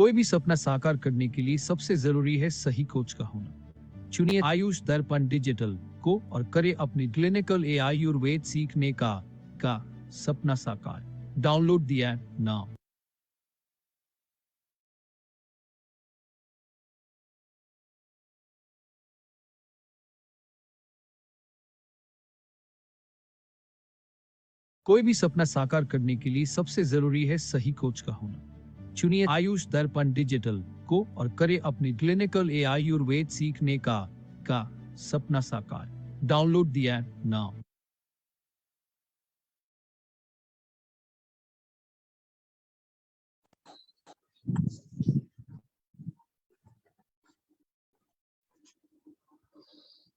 कोई भी सपना साकार करने के लिए सबसे जरूरी है सही कोच का होना। चुनिए आयुष दर्पण डिजिटल को और करे अपनी क्लिनिकल आयुर्वेद सीखने का सपना साकार। Download the app now. कोई भी सपना साकार करने के लिए सबसे जरूरी है सही कोच का होना। चुनिए आयुष दर्पण डिजिटल को और करे अपनी क्लिनिकल आयुर्वेद सीखने का सपना साकार। Download the app now.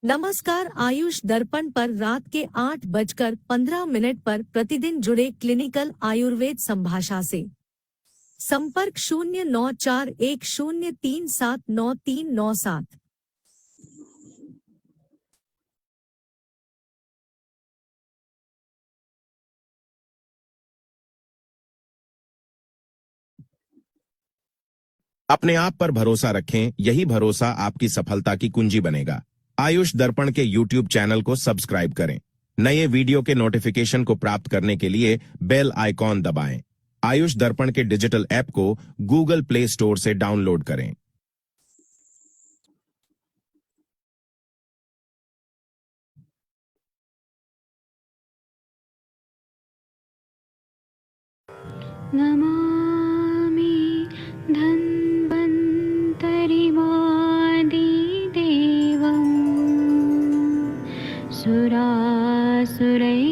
नमस्कार। आयुष दर्पण पर रात के 8:15 पर प्रतिदिन जुड़े क्लिनिकल आयुर्वेद संभाषा से। संपर्क 094103799397। अपने आप पर भरोसा रखें, यही भरोसा आपकी सफलता की कुंजी बनेगा। आयुष दर्पण के YouTube चैनल को सब्सक्राइब करें। नए वीडियो के नोटिफिकेशन को प्राप्त करने के लिए बेल आइकॉन दबाएं। आयुष दर्पण के डिजिटल ऐप को गूगल प्ले स्टोर से डाउनलोड करें। नमामि धन्वन्तरिमादिदेवं सुरासुरैः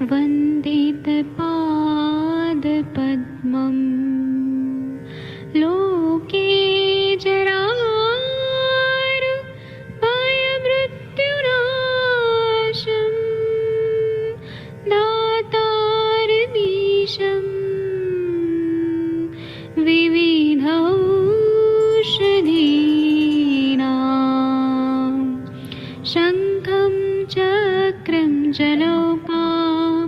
वन्दितपादपद्मम् लोके जरामृत्युनाशं दातारमीशं विविधौषधीनां शङ्खं चक्रं जलौकां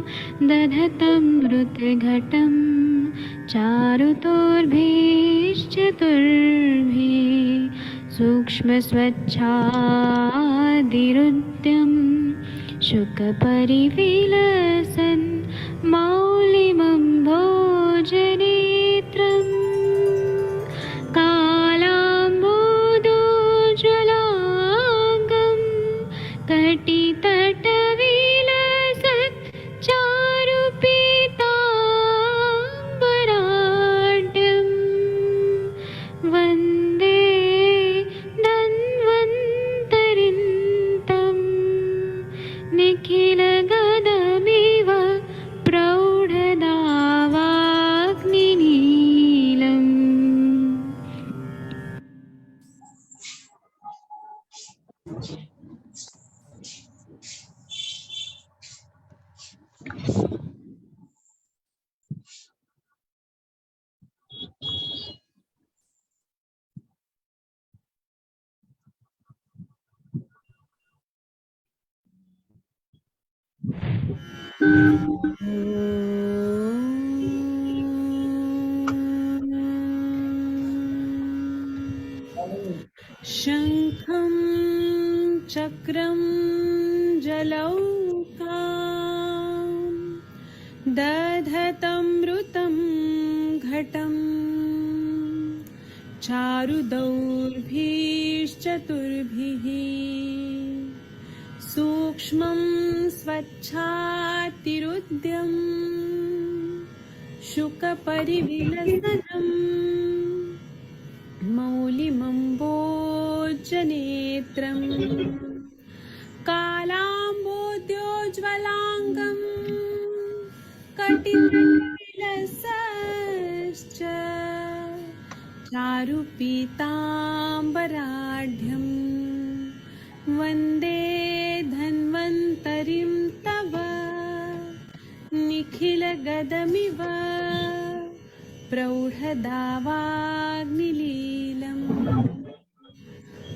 दधतं मृतघटं चारुतोर्भिश्चतुर्भिः सूक्ष्मस्वच्छादिरुद्यं शुकपरिविलसन् मौलिमं भोजनेत्रम् कालाम्बोदोज्ज्वलाङ्गं कटितटविलसत् चारुपीताम्बराढ्यं वन्दे धन्वन्तरिन्तं निखिलगदमिव प्रौढदावाग्निनीलम्। शङ्खं चक्रं जलौकां दधतमृतं घटं चारुदौर्भिश्चतुर्भिः सूक्ष्मं स्वच्छातिरुद्यं शुकपरिविलसनम् मौलिमम्बोजनेत्रं कालाम्बोद्योज्ज्वलाङ्गं कटितटविलसश्च चारुपीताम्बराढ्यं वन्दे धन्वन्तरिं तव निखिलगदमिव प्रौढदावाग्निलीलम्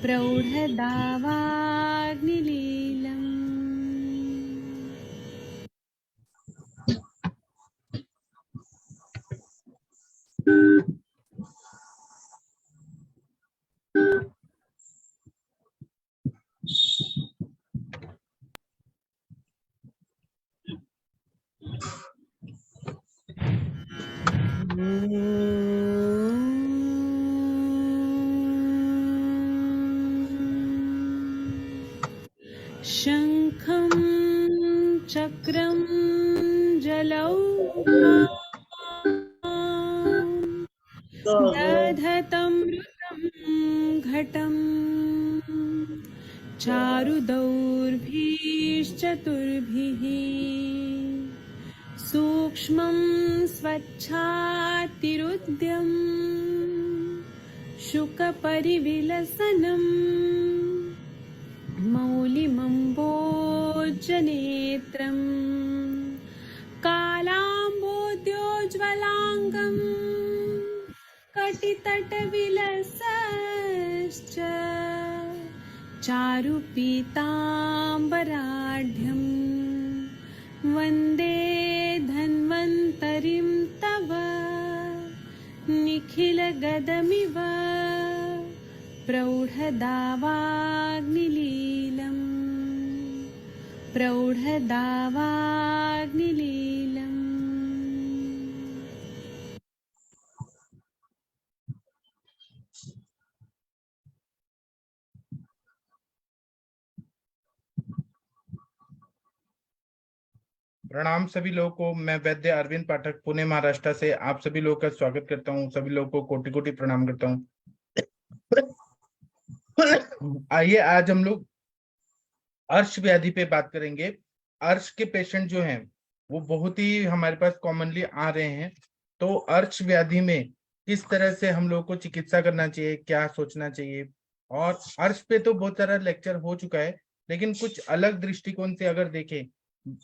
प्रौढदावाग्निलीलम्। शङ्खं चक्रं दधतमृतं घटं चारुदौर्भिश्चतुर्भिः सूक्ष्मं स्वच्छातिरुद्यं शुकपरिविलसनं मौलिमम्बोजनेत्रं कालाम्बोद्योज्ज्वलाङ्गं कटितटविलसश्च चारुपीताम्बराढ्यं वन्दे धन्वन्तरिं तव निखिलगदमिव प्रौढदावाग्निलीलम् प्रौढदावाग्निलीलम्। प्रणाम सभी लोगों को। मैं वैद्य अरविंद पाठक पुणे महाराष्ट्र से आप सभी लोगों का स्वागत करता हूं। सभी लोगों को कोटि कोटि प्रणाम करता हूं। आइए आज हम लोग अर्श व्याधि पे बात करेंगे। अर्श के पेशेंट जो हैं वो बहुत ही हमारे पास कॉमनली आ रहे हैं। तो अर्श व्याधि में किस तरह से हम लोग को चिकित्सा करना चाहिए, क्या सोचना चाहिए, और अर्श पे तो बहुत सारा लेक्चर हो चुका है, लेकिन कुछ अलग दृष्टिकोण से अगर देखें,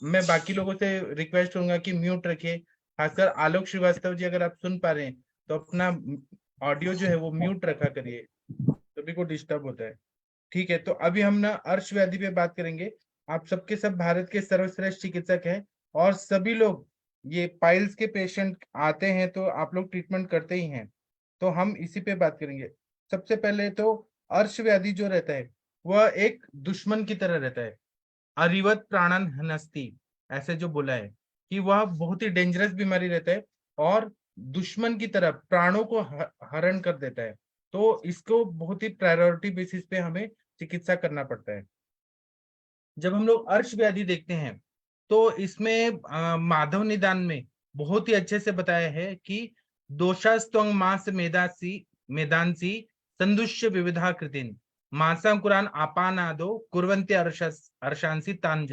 मैं बाकी लोगों से रिक्वेस्ट करूंगा कि म्यूट रखिए। खासकर आलोक श्रीवास्तव जी, अगर आप सुन पा रहे हैं तो अपना ऑडियो जो है वो म्यूट रखा करिए, सभी को डिस्टर्ब होता है। ठीक है, तो अभी हम ना अर्श व्याधि पे बात करेंगे। आप सबके सब भारत के सर्वश्रेष्ठ चिकित्सक हैं और सभी लोग ये पाइल्स के पेशेंट आते हैं तो आप लोग ट्रीटमेंट करते ही हैं, तो हम इसी पे बात करेंगे। सबसे पहले तो अर्श व्याधि जो रहता है वह एक दुश्मन की तरह रहता है। अरिवत प्राणन हनस्ती, ऐसे जो बोला है कि वह बहुत ही डेंजरस बीमारी रहता है और दुश्मन की तरह प्राणों को हरण कर देता है। तो इसको बहुत ही प्रायोरिटी बेसिस पे हमें चिकित्सा करना पड़ता है। जब हम लोग अर्श व्याधि देखते हैं तो इसमें माधव निदान में बहुत ही अच्छे से बताया है कि दोषास्त्वं मास मेदांसी संदुष्य विविधा कृतिन मांसांकुरान आपानादो कुर्वन्ते अर्शांसी तान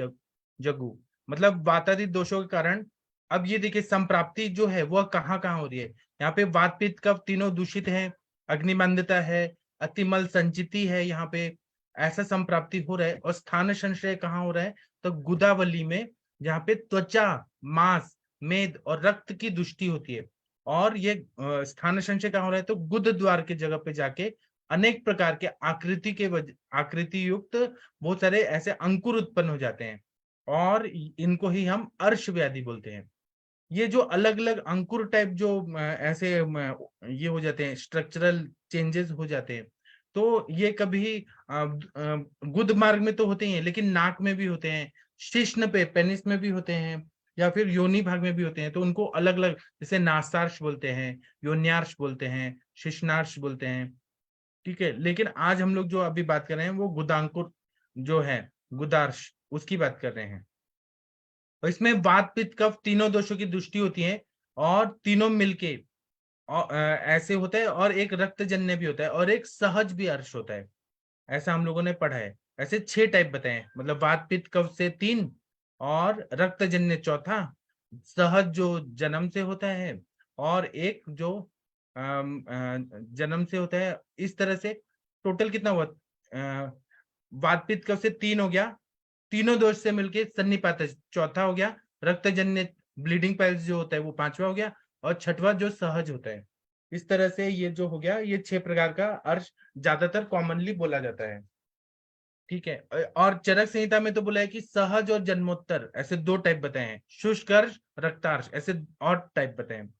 जगु। मतलब वातादित दोषों के कारण अब ये देखिए संप्राप्ति जो है वह कहाँ कहाँ हो रही है। यहाँ पे वात पित्त कफ तीनों दूषित है, अग्निमंदता है, अतिमल संचिति है, यहाँ पे ऐसा संप्राप्ति हो रहा है। और स्थान संशय कहाँ हो रहा है तो गुदावली में, जहाँ पे त्वचा, मांस, मेद और रक्त की दुष्टि होती है। और ये स्थान संशय कहाँ हो रहा है तो गुद द्वार के जगह पे जाके अनेक प्रकार के आकृति युक्त बहुत सारे ऐसे अंकुर उत्पन्न हो जाते हैं और इनको ही हम अर्श व्याधि बोलते हैं। ये जो अलग अलग अंकुर टाइप जो ऐसे ये हो जाते हैं, स्ट्रक्चरल चेंजेस हो जाते हैं, तो ये कभी गुद मार्ग में तो होते ही हैं, लेकिन नाक में भी होते हैं, शिश्न पे पेनिस में भी होते हैं, या फिर योनि भाग में भी होते हैं। तो उनको अलग अलग, जैसे नासार्श बोलते हैं, योन्यार्श बोलते हैं, शिश्नार्श बोलते हैं। ठीक है, लेकिन आज हम लोग जो अभी बात कर रहे हैं वो गुदांकुर जो है, गुदार्श, उसकी बात कर रहे हैं। और इसमें वात पित्त कफ तीनों दोषों की दृष्टि होती है और तीनों मिलके ऐसे होता है। और एक रक्तजन्य भी होता है और एक सहज भी अर्श होता है, ऐसा हम लोगों ने पढ़ा है। ऐसे 6 टाइप बताए, मतलब वात पित्त कफ से 3 और रक्तजन्य चौथा, सहज जो जन्म से होता है और एक जो जन्म से होता है। इस तरह से टोटल कितना हुआ, वात पित्त कफ से 3 हो गया, तीनों दोष से मिलके सन्निपात चौथा हो गया, रक्तजन्य ब्लीडिंग पाइल्स जो होता है वो 5वां हो गया, और 6वां जो सहज होता है। इस तरह से ये जो हो गया, ये 6 प्रकार का अर्श ज्यादातर कॉमनली बोला जाता है। ठीक है, और चरक संहिता में तो बोला है कि सहज और जन्मोत्तर, ऐसे 2 टाइप बताए हैं, शुष्क अर्श, रक्तार्श, ऐसे और टाइप बताए हैं।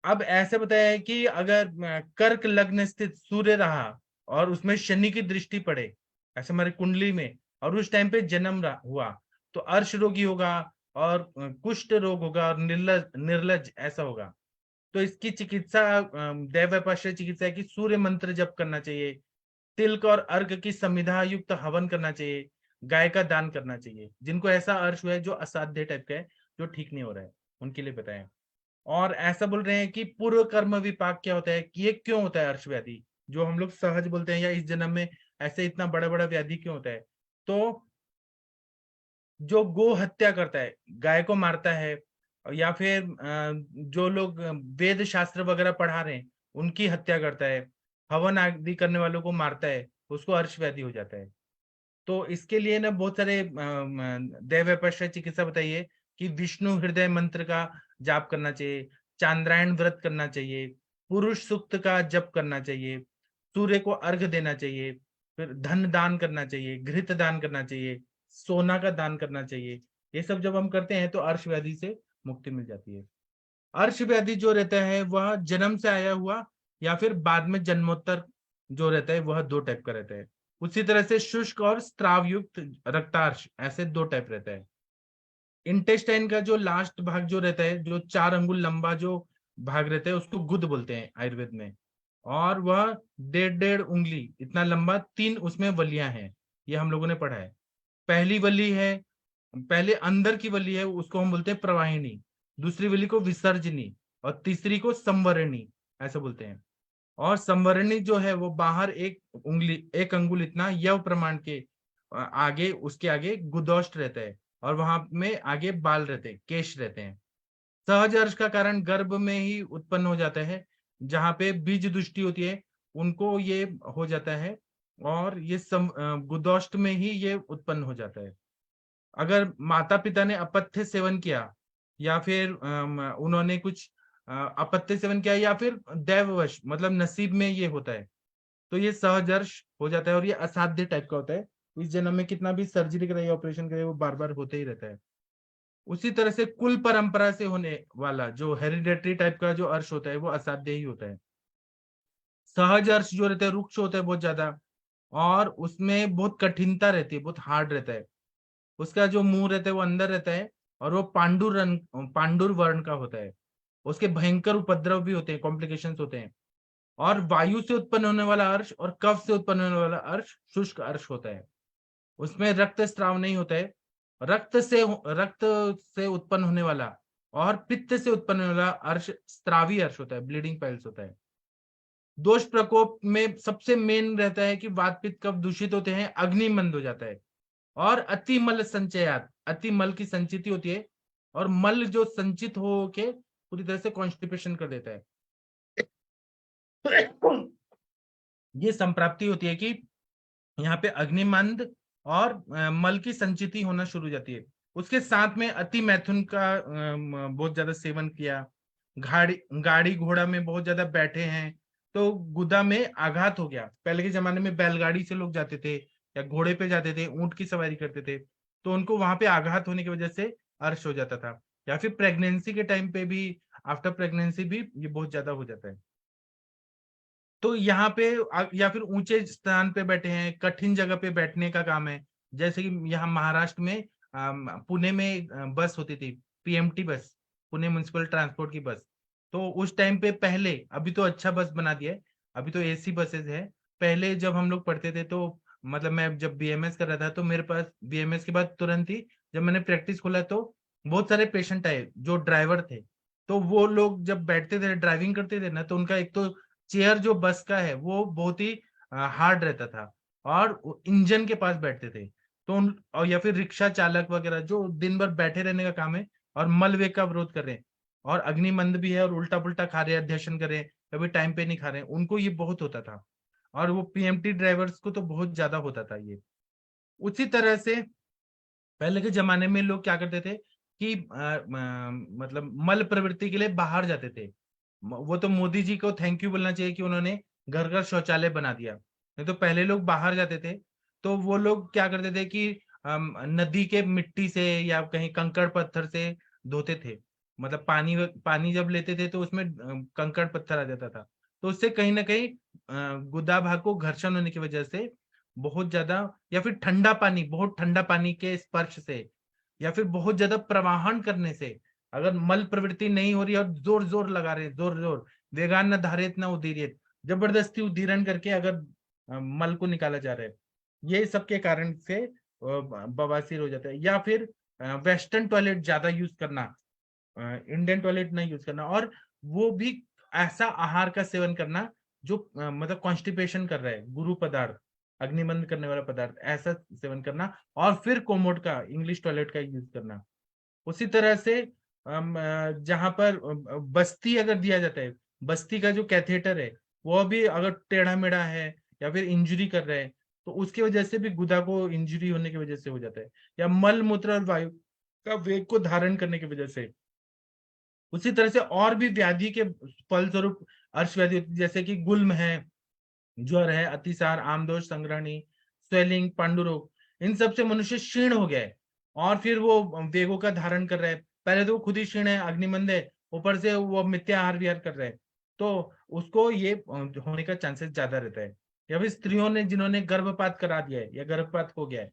अब ऐसे बताया है कि अगर कर्क लग्न स्थित सूर्य रहा और उसमें शनि की दृष्टि पड़े ऐसे हमारे कुंडली में, और उस टाइम पे जन्म हुआ, तो अर्श रोगी होगा और कुष्ठ रोग होगा और निर्लज ऐसा होगा। तो इसकी चिकित्सा दैवपाश्रय चिकित्सा है कि सूर्य मंत्र जप करना चाहिए, तिलक और अर्घ की संविधा युक्त हवन करना चाहिए, गाय का दान करना चाहिए। जिनको ऐसा अर्श हुआ है जो असाध्य टाइप का है, जो ठीक नहीं हो रहा है, उनके लिए बताएं। और ऐसा बोल रहे हैं कि पूर्व कर्म विपाक क्या होता है, कि ये क्यों होता है अर्श व्याधि, जो हम लोग सहज बोलते हैं, या इस जन्म में ऐसे इतना बड़ा बड़ा व्याधि क्यों होता है। तो जो गो हत्या करता है, गाय को मारता है, या फिर जो लोग वेद शास्त्र वगैरह पढ़ा रहे हैं उनकी हत्या करता है, हवन आदि करने वालों को मारता है, उसको अर्श व्याधि हो जाता है। तो इसके लिए ना बहुत सारे दैव चिकित्सा बताइए कि विष्णु हृदय मंत्र का जाप करना चाहिए, चांद्रायण व्रत करना चाहिए, पुरुष सूक्त का जप करना चाहिए, सूर्य को अर्घ देना चाहिए, फिर धन दान करना चाहिए, घृत दान करना चाहिए, सोना का दान करना चाहिए। ये सब जब हम करते हैं तो अर्श व्याधि से मुक्ति मिल जाती है। अर्श व्याधि जो रहता है वह जन्म से आया हुआ या फिर बाद में जन्मोत्तर जो रहता है वह दो टाइप का रहता है। उसी तरह से शुष्क और स्त्राव युक्त रक्तार्श, ऐसे दो टाइप रहता है। इंटेस्टाइन का जो लास्ट भाग जो रहता है, जो 4 अंगुल लंबा जो भाग रहता है, उसको गुद बोलते हैं आयुर्वेद में। और वह 1.5 उंगली इतना लंबा, 3 उसमें वलियां हैं, ये हम लोगों ने पढ़ा है। पहली वली है, पहले अंदर की वली है, उसको हम बोलते हैं प्रवाहिनी, दूसरी वली को विसर्जनी, और तीसरी को संवरणी ऐसा बोलते हैं। और संवरणी जो है वो बाहर 1 अंगुल इतना यव प्रमाण के आगे, उसके आगे गुदौष्ट रहता है, और वहां में आगे बाल रहते हैं, केश रहते हैं। सहज अर्श का कारण गर्भ में ही उत्पन्न हो जाता है, जहां पे बीज दृष्टि होती है उनको ये हो जाता है, और ये गुदौष्ट में ही ये उत्पन्न हो जाता है। अगर माता पिता ने अपथ्य सेवन किया, या फिर उन्होंने कुछ अपथ्य सेवन किया, या फिर दैववश मतलब नसीब में ये होता है, तो ये सहजर्ष हो जाता है, और ये असाध्य टाइप का होता है। इस जन्म में कितना भी सर्जरी कराइए, ऑपरेशन कराइए, वो बार बार होते ही रहता है। उसी तरह से कुल परंपरा से होने वाला जो हेरिडेटरी टाइप का जो अर्श होता है वो असाध्य ही होता है। सहज अर्श जो रहता है रुक्ष होता है बहुत ज्यादा, और उसमें बहुत कठिनता रहती है, बहुत हार्ड रहता है। उसका जो मुंह रहता है वो अंदर रहता है, और वो पांडुर वर्ण का होता है। उसके भयंकर उपद्रव भी होते हैं, कॉम्प्लिकेशंस होते हैं। और वायु से उत्पन्न होने वाला अर्श और कफ से उत्पन्न होने वाला अर्श शुष्क अर्श होता है। उसमें रक्त स्त्राव नहीं होता है। रक्त से उत्पन्न होने वाला और पित्त से उत्पन्न होने वाला अर्श स्त्रावी अर्श होता है, ब्लीडिंग पाइल्स होता है। दोष प्रकोप में सबसे मेन रहता है कि वात पित्त कफ दूषित होते हैं, अग्नि मंद हो जाता है। और अति मल संचयात, अति मल की संचिति होती है, और मल जो संचित हो के पूरी तरह से कॉन्स्टिपेशन कर देता है। ये संप्राप्ति होती है कि यहाँ पे अग्निमंद और मल की संचिति होना शुरू हो जाती है। उसके साथ में अति मैथुन का बहुत ज्यादा सेवन किया, गाड़ी घोड़ा में बहुत ज्यादा बैठे हैं तो गुदा में आघात हो गया। पहले के जमाने में बैलगाड़ी से लोग जाते थे, या घोड़े पे जाते थे, ऊंट की सवारी करते थे, तो उनको वहां पे आघात होने की वजह से अर्श हो जाता था। या फिर प्रेगनेंसी के टाइम पे भी, आफ्टर प्रेगनेंसी भी ये बहुत ज्यादा हो जाता है। तो यहाँ पे या फिर ऊंचे स्थान पे बैठे हैं, कठिन जगह पे बैठने का काम है। जैसे कि यहाँ महाराष्ट्र में पुणे में बस होती थी, पीएमटी बस, पुणे म्युनिसिपल ट्रांसपोर्ट की बस। तो उस टाइम पे पहले, अभी तो अच्छा बस बना दिया है, अभी तो एसी बसेस है। पहले जब हम लोग पढ़ते थे तो मतलब मैं जब बीएमएस कर रहा था, तो मेरे पास बीएमएस के बाद तुरंत ही जब मैंने प्रैक्टिस खोला तो बहुत सारे पेशेंट आए जो ड्राइवर थे। तो वो लोग जब बैठते थे, ड्राइविंग करते थे ना, तो उनका एक तो चेयर जो बस का है वो बहुत ही हार्ड रहता था, और इंजन के पास बैठते थे। तो और या फिर रिक्शा चालक वगैरह जो दिन भर बैठे रहने का काम है, और मल वेग का विरोध कर रहे हैं, और अग्निमंद भी है, और उल्टा पुल्टा खा रहे हैं, अध्यशन कर रहे हैं, कभी टाइम पे नहीं खा रहे हैं, उनको ये बहुत होता था। और वो पीएमटी ड्राइवर्स को तो बहुत ज्यादा होता था ये। उसी तरह से पहले के जमाने में लोग क्या करते थे कि मतलब मल प्रवृत्ति के लिए बाहर जाते थे। वो तो मोदी जी को थैंक यू बोलना चाहिए कि उन्होंने घर घर शौचालय बना दिया, नहीं तो पहले लोग बाहर जाते थे। तो वो लोग क्या करते थे कि नदी के मिट्टी से या कहीं कंकड़ पत्थर से धोते थे। मतलब पानी जब लेते थे तो उसमें कंकड़ पत्थर आ जाता था, तो उससे कहीं ना कहीं गुदा भाग को घर्षण होने की वजह से बहुत ज्यादा, या फिर ठंडा पानी, बहुत ठंडा पानी के स्पर्श से, या फिर बहुत ज्यादा प्रवाहन करने से, अगर मल प्रवृत्ति नहीं हो रही और जोर जोर लगा रहे, जोर जोर वेगान न धारित न उदीरित, जबरदस्ती उदीरण करके अगर मल को निकाला जा रहा है, ये सब के कारण से बवासीर हो जाता है। या फिर वेस्टर्न टॉयलेट ज्यादा यूज करना, इंडियन टॉयलेट नहीं यूज करना, और वो भी ऐसा आहार का सेवन करना जो मतलब कॉन्स्टिपेशन कर रहा है, गुरु पदार्थ, अग्निमंद करने वाला पदार्थ, ऐसा सेवन करना, और फिर कोमोड का, इंग्लिश टॉयलेट का यूज करना। उसी तरह से जहां पर बस्ती अगर दिया जाता है, बस्ती का जो कैथेटर है वो भी अगर टेढ़ा मेढ़ा है या फिर इंजरी कर रहा है, तो उसकी वजह से भी गुदा को इंजरी होने की वजह से हो जाता है, या मल मूत्र और वायु का वेग को धारण करने की वजह से। उसी तरह से और भी व्याधि के फलस्वरूप अर्श व्याधि होती है, जैसे कि गुल्म है, ज्वर है, अतिसार, आमदोष, संग्रहणी, स्वेलिंग, पांडुरोग, इन सब से मनुष्य क्षीण हो गया है, और फिर वो वेगों का धारण कर रहा है। पहले तो वो खुद ही क्षीण है, अग्निमंद है, ऊपर से वो मिथ्या आहार विहार कर रहा है, तो उसको ये होने का चांसेस ज्यादा रहता है। या फिर स्त्रियों ने जिन्होंने गर्भपात करा दिया है या गर्भपात हो गया है,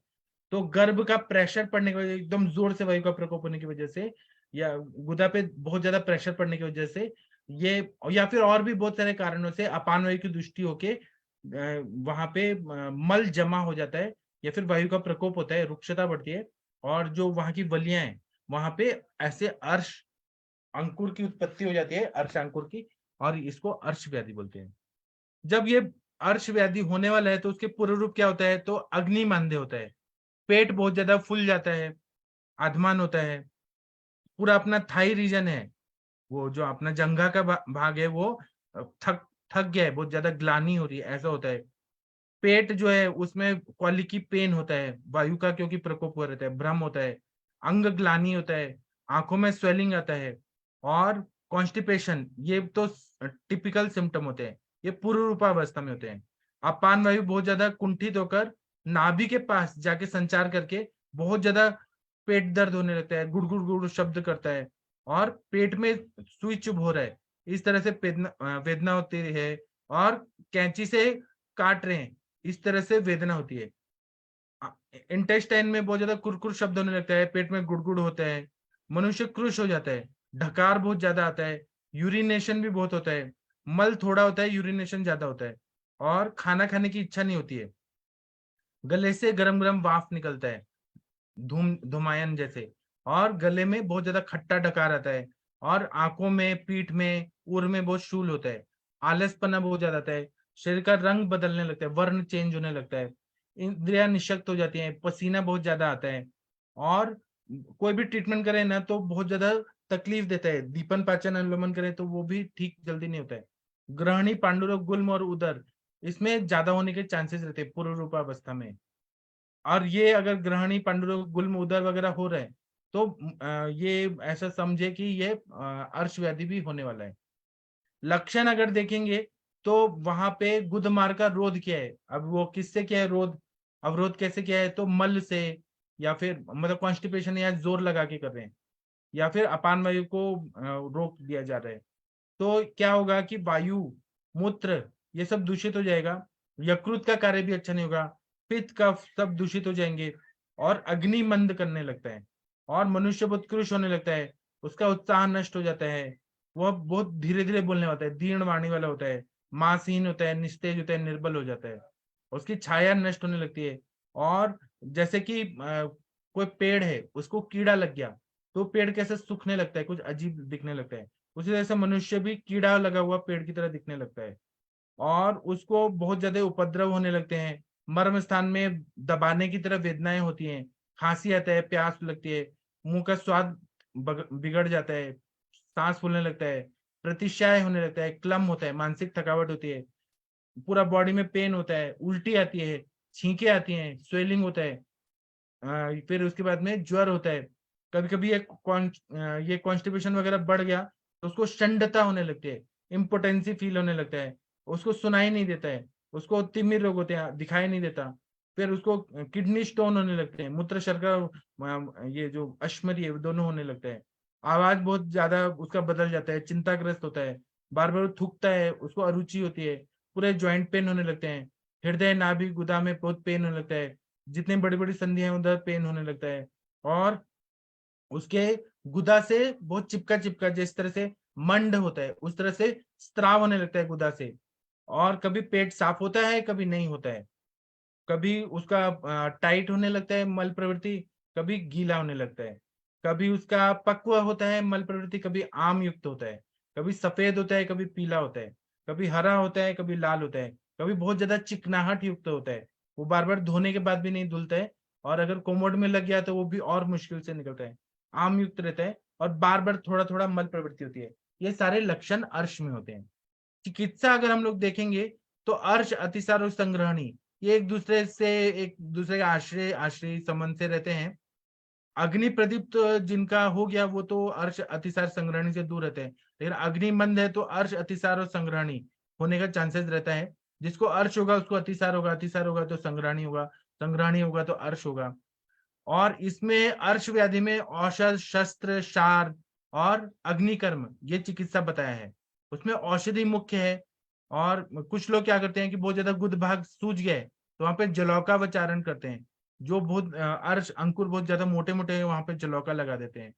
तो गर्भ का प्रेशर पड़ने की वजह, एकदम जोर से वायु का प्रकोप होने की वजह से, या गुदा पे बहुत ज्यादा प्रेशर पड़ने की वजह से ये, या फिर और भी बहुत सारे कारणों से अपान वायु की दृष्टि होके वहां पे मल जमा हो जाता है, या फिर वायु का प्रकोप होता है, रुक्षता बढ़ती है, और जो वहां की बलियां हैं वहां पे ऐसे अर्श अंकुर की उत्पत्ति हो जाती है, अर्श अंकुर की, और इसको अर्श व्याधि बोलते हैं। जब ये अर्श व्याधि होने वाला है तो उसके पूर्व रूप क्या होता है, तो अग्नि मांद्य होता है, पेट बहुत ज्यादा फूल जाता है, आधमान होता है, पूरा अपना थाई रीजन है, वो जो अपना जंघा का भाग है वो थक थक गया है, बहुत ज्यादा ग्लानी हो रही है, ऐसा होता है। पेट जो है उसमें क्वालिकी पेन होता है, वायु का क्योंकि प्रकोप हो रहता है, भ्रम होता है, अंग ग्लानी होता है, आंखों में स्वेलिंग आता है, और कॉन्स्टिपेशन, ये तो टिपिकल सिम्टम होते हैं, ये पूर्व रूपावस्था में होते हैं। अपान वायु बहुत ज्यादा कुंठित होकर नाभि के पास जाके संचार करके बहुत ज्यादा पेट दर्द होने लगता है, गुड़ गुड़ गुड़ शब्द करता है, और पेट में सुई चुभ हो रहा है, इस तरह से वेदना होती है, और कैंची से काट रहे हैं, इस तरह से वेदना होती है। इंटेस्टाइन में बहुत ज्यादा कुरकुर शब्द होने लगता है, पेट में गुड़गुड़ होता है, मनुष्य क्रुश हो जाता है, ढकार बहुत ज्यादा आता है, यूरिनेशन भी बहुत होता है, मल थोड़ा होता है, यूरिनेशन ज्यादा होता है, और खाना खाने की इच्छा नहीं होती है, गले से गरम गरम वाफ निकलता है, धुमायन जैसे, और गले में बहुत ज्यादा खट्टा डकार आता है, और आंखों में, पीठ में, उर में बहुत शूल होता है, आलसपना बहुत ज्यादा आता है, शरीर का रंग बदलने लगता है, वर्ण चेंज होने लगता है, इंद्रियां निशक्त हो जाती हैं, पसीना बहुत ज्यादा आता है, और कोई भी ट्रीटमेंट करे ना तो बहुत ज्यादा तकलीफ देता है, दीपन पाचन अनुलोमन करे तो वो भी ठीक जल्दी नहीं होता है। ग्रहणी, पांडुरोग, गुल्म और उदर, इसमें ज्यादा होने के चांसेस रहते हैं पूर्व रूपावस्था में। और ये अगर ग्रहणी, पांडुरोग, गुल्म, उदर वगैरह हो रहे हैं तो ये ऐसा समझे कि ये अर्श व्याधि भी होने वाला है। लक्षण अगर देखेंगे तो वहां पे गुदमार्ग का रोध क्या है, अब वो किससे क्या है रोध, अवरोध कैसे क्या है, तो मल से, या फिर मतलब कॉन्स्टिपेशन या जोर लगा के कर रहे हैं, या फिर अपान वायु को रोक दिया जा रहा है, तो क्या होगा कि वायु, मूत्र, ये सब दूषित हो जाएगा, यकृत का कार्य भी अच्छा नहीं होगा, पित्त, कफ सब दूषित हो जाएंगे, और अग्नि मंद करने लगता है, और मनुष्य बहुत कृश होने लगता है, उसका उत्साह नष्ट हो जाता है, वह बहुत धीरे धीरे बोलने होता है, दीर्ण वाणी वाला होता है, मांसहीन होता है, निस्तेज होता है, निर्बल हो जाता है, उसकी छाया नष्ट होने लगती है। और जैसे कि कोई पेड़ है उसको कीड़ा लग गया तो पेड़ कैसे सूखने लगता है, कुछ अजीब दिखने लगता है, उसी तरह से मनुष्य भी कीड़ा लगा हुआ पेड़ की तरह दिखने लगता है, और उसको बहुत ज्यादा उपद्रव होने लगते हैं, मर्म स्थान में दबाने की तरह वेदनाएं होती हैं, खांसी आता है, प्यास लगती है, मुंह का स्वाद बिगड़ जाता है, सांस फूलने लगता है, प्रतिशाय होने लगता है, क्लम होता है, मानसिक थकावट होती है, पूरा बॉडी में पेन होता है, उल्टी आती है, छींके आती हैं, स्वेलिंग होता है, फिर उसके बाद में ज्वर होता है, कभी कभी ये कॉन्स्टिपेशन वगैरह बढ़ गया तो उसको शंडता होने लगती है, इम्पोटेंसी फील होने लगता है, उसको सुनाई नहीं देता है, उसको तिमिर रोग होते हैं, दिखाई नहीं देता, फिर उसको किडनी स्टोन होने लगते हैं, मूत्र शर्करा, ये जो अश्मरी है दोनों होने लगते हैं, आवाज बहुत ज्यादा उसका बदल जाता है, चिंताग्रस्त होता है, बार बार थूकता है, उसको अरुचि होती है, पूरे ज्वाइंट पेन होने लगते हैं, हृदय, नाभि, गुदा में बहुत पेन होने लगता है, जितनी बड़ी बड़ी संधि है उधर पेन होने लगता है, और उसके गुदा से बहुत चिपका चिपका, जिस तरह से मंड होता है उस तरह से स्त्राव होने लगता है गुदा से, और कभी पेट साफ होता है कभी नहीं होता है, कभी उसका टाइट होने लगता है मल प्रवृत्ति, कभी गीला होने लगता है, कभी उसका पक्व होता है मल प्रवृत्ति, कभी आम युक्त होता है, कभी सफेद होता है, कभी पीला होता है, कभी हरा होता है, कभी लाल होता है, कभी बहुत ज्यादा चिकनाहट युक्त होता है, वो बार बार धोने के बाद भी नहीं धुलता है, और अगर कोमोड में लग गया तो वो भी और मुश्किल से निकलता है, आम युक्त रहता है, और बार बार थोड़ा थोड़ा मल प्रवृत्ति होती है। ये सारे लक्षण अर्श में होते हैं। चिकित्सा अगर हम लोग देखेंगे तो अर्श, अतिसार और संग्रहणी ये एक दूसरे के आश्रय आश्रय संबंध से रहते हैं। अग्नि प्रदीप्त जिनका हो गया वो तो अर्श, अतिसार, संग्रहणी से दूर रहते हैं, लेकिन अग्निमंद है तो अर्श, अतिसार और संग्रहणी होने का चांसेस रहता है। जिसको अर्श होगा उसको अतिसार होगा, अतिसार होगा तो संग्रहणी होगा, संग्रहणी होगा तो अर्श होगा। और इसमें अर्श व्याधि में औषध, शस्त्र, शार और अग्निकर्म ये चिकित्सा बताया है। उसमें औषधि मुख्य है, और कुछ लोग क्या करते हैं कि बहुत ज्यादा गुद भाग सूज गए तो वहां पे जलौका वचारण करते हैं, जो बहुत अर्श अंकुर बहुत ज्यादा मोटे मोटे है वहां पे जलौका लगा देते हैं,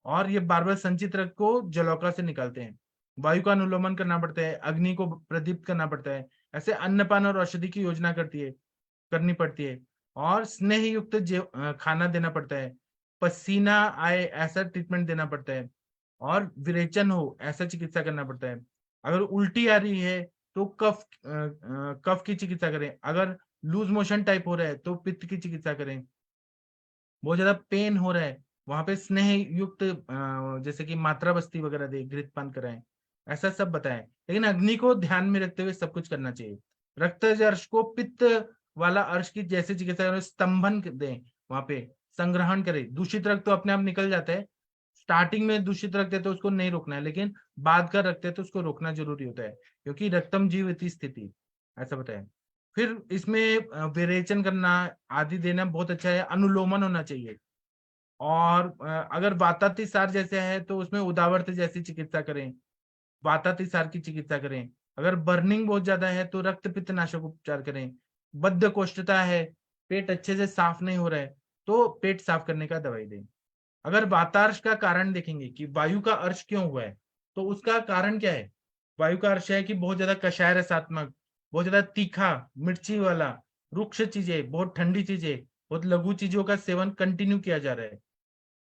और ये बार बार संचित रक्त को जलौका से निकालते हैं। वायु का अनुलोमन करना पड़ता है, अग्नि को प्रदीप्त करना पड़ता है, ऐसे अन्नपान और औषधि की योजना करनी पड़ती है, और स्नेह युक्त खाना देना पड़ता है, पसीना आए ऐसा ट्रीटमेंट देना पड़ता है, और विरेचन हो ऐसा चिकित्सा करना पड़ता है। अगर उल्टी आ रही है तो कफ की चिकित्सा करें, अगर लूज मोशन टाइप हो रहा है तो पित्त की चिकित्सा करें, बहुत ज्यादा पेन हो रहा है वहां पे स्नेह युक्त जैसे कि मात्रा बस्ती वगैरह दे, घृतपान कराएं, ऐसा सब बताएं। लेकिन अग्नि को ध्यान में रखते हुए सब कुछ करना चाहिए। रक्तज अर्श को पित्त वाला अर्श की जैसे चिकित्सा करें, स्तंभन दें, वहां पे संग्रहण करें। दूषित रक्त तो अपने आप निकल जाता है, स्टार्टिंग में दूषित रक्त है तो उसको नहीं रोकना है, लेकिन बाद का रक्त है तो उसको रोकना जरूरी होता है, क्योंकि रक्तम जीवति स्थिति, ऐसा बताया। फिर इसमें विरेचन करना आदि देना बहुत अच्छा है, अनुलोमन होना चाहिए। और अगर वातातिसार जैसे है तो उसमें उदावर्त जैसी चिकित्सा करें, वातातिसार की चिकित्सा करें। अगर बर्निंग बहुत ज्यादा है तो रक्त पित्त नाशक उपचार करें। बद्धकोष्ठता है, पेट अच्छे से साफ नहीं हो रहा है तो पेट साफ करने का दवाई दें। अगर वातार्श का कारण देखेंगे कि वायु का अर्श क्यों हुआ है, तो उसका कारण क्या है? वायु का अर्श है कि बहुत ज्यादा कषाय रसात्मक, बहुत ज्यादा तीखा, मिर्ची वाला, रुक्ष चीजें, बहुत ठंडी चीजें, बहुत लघु चीजों का सेवन कंटिन्यू किया जा रहा है,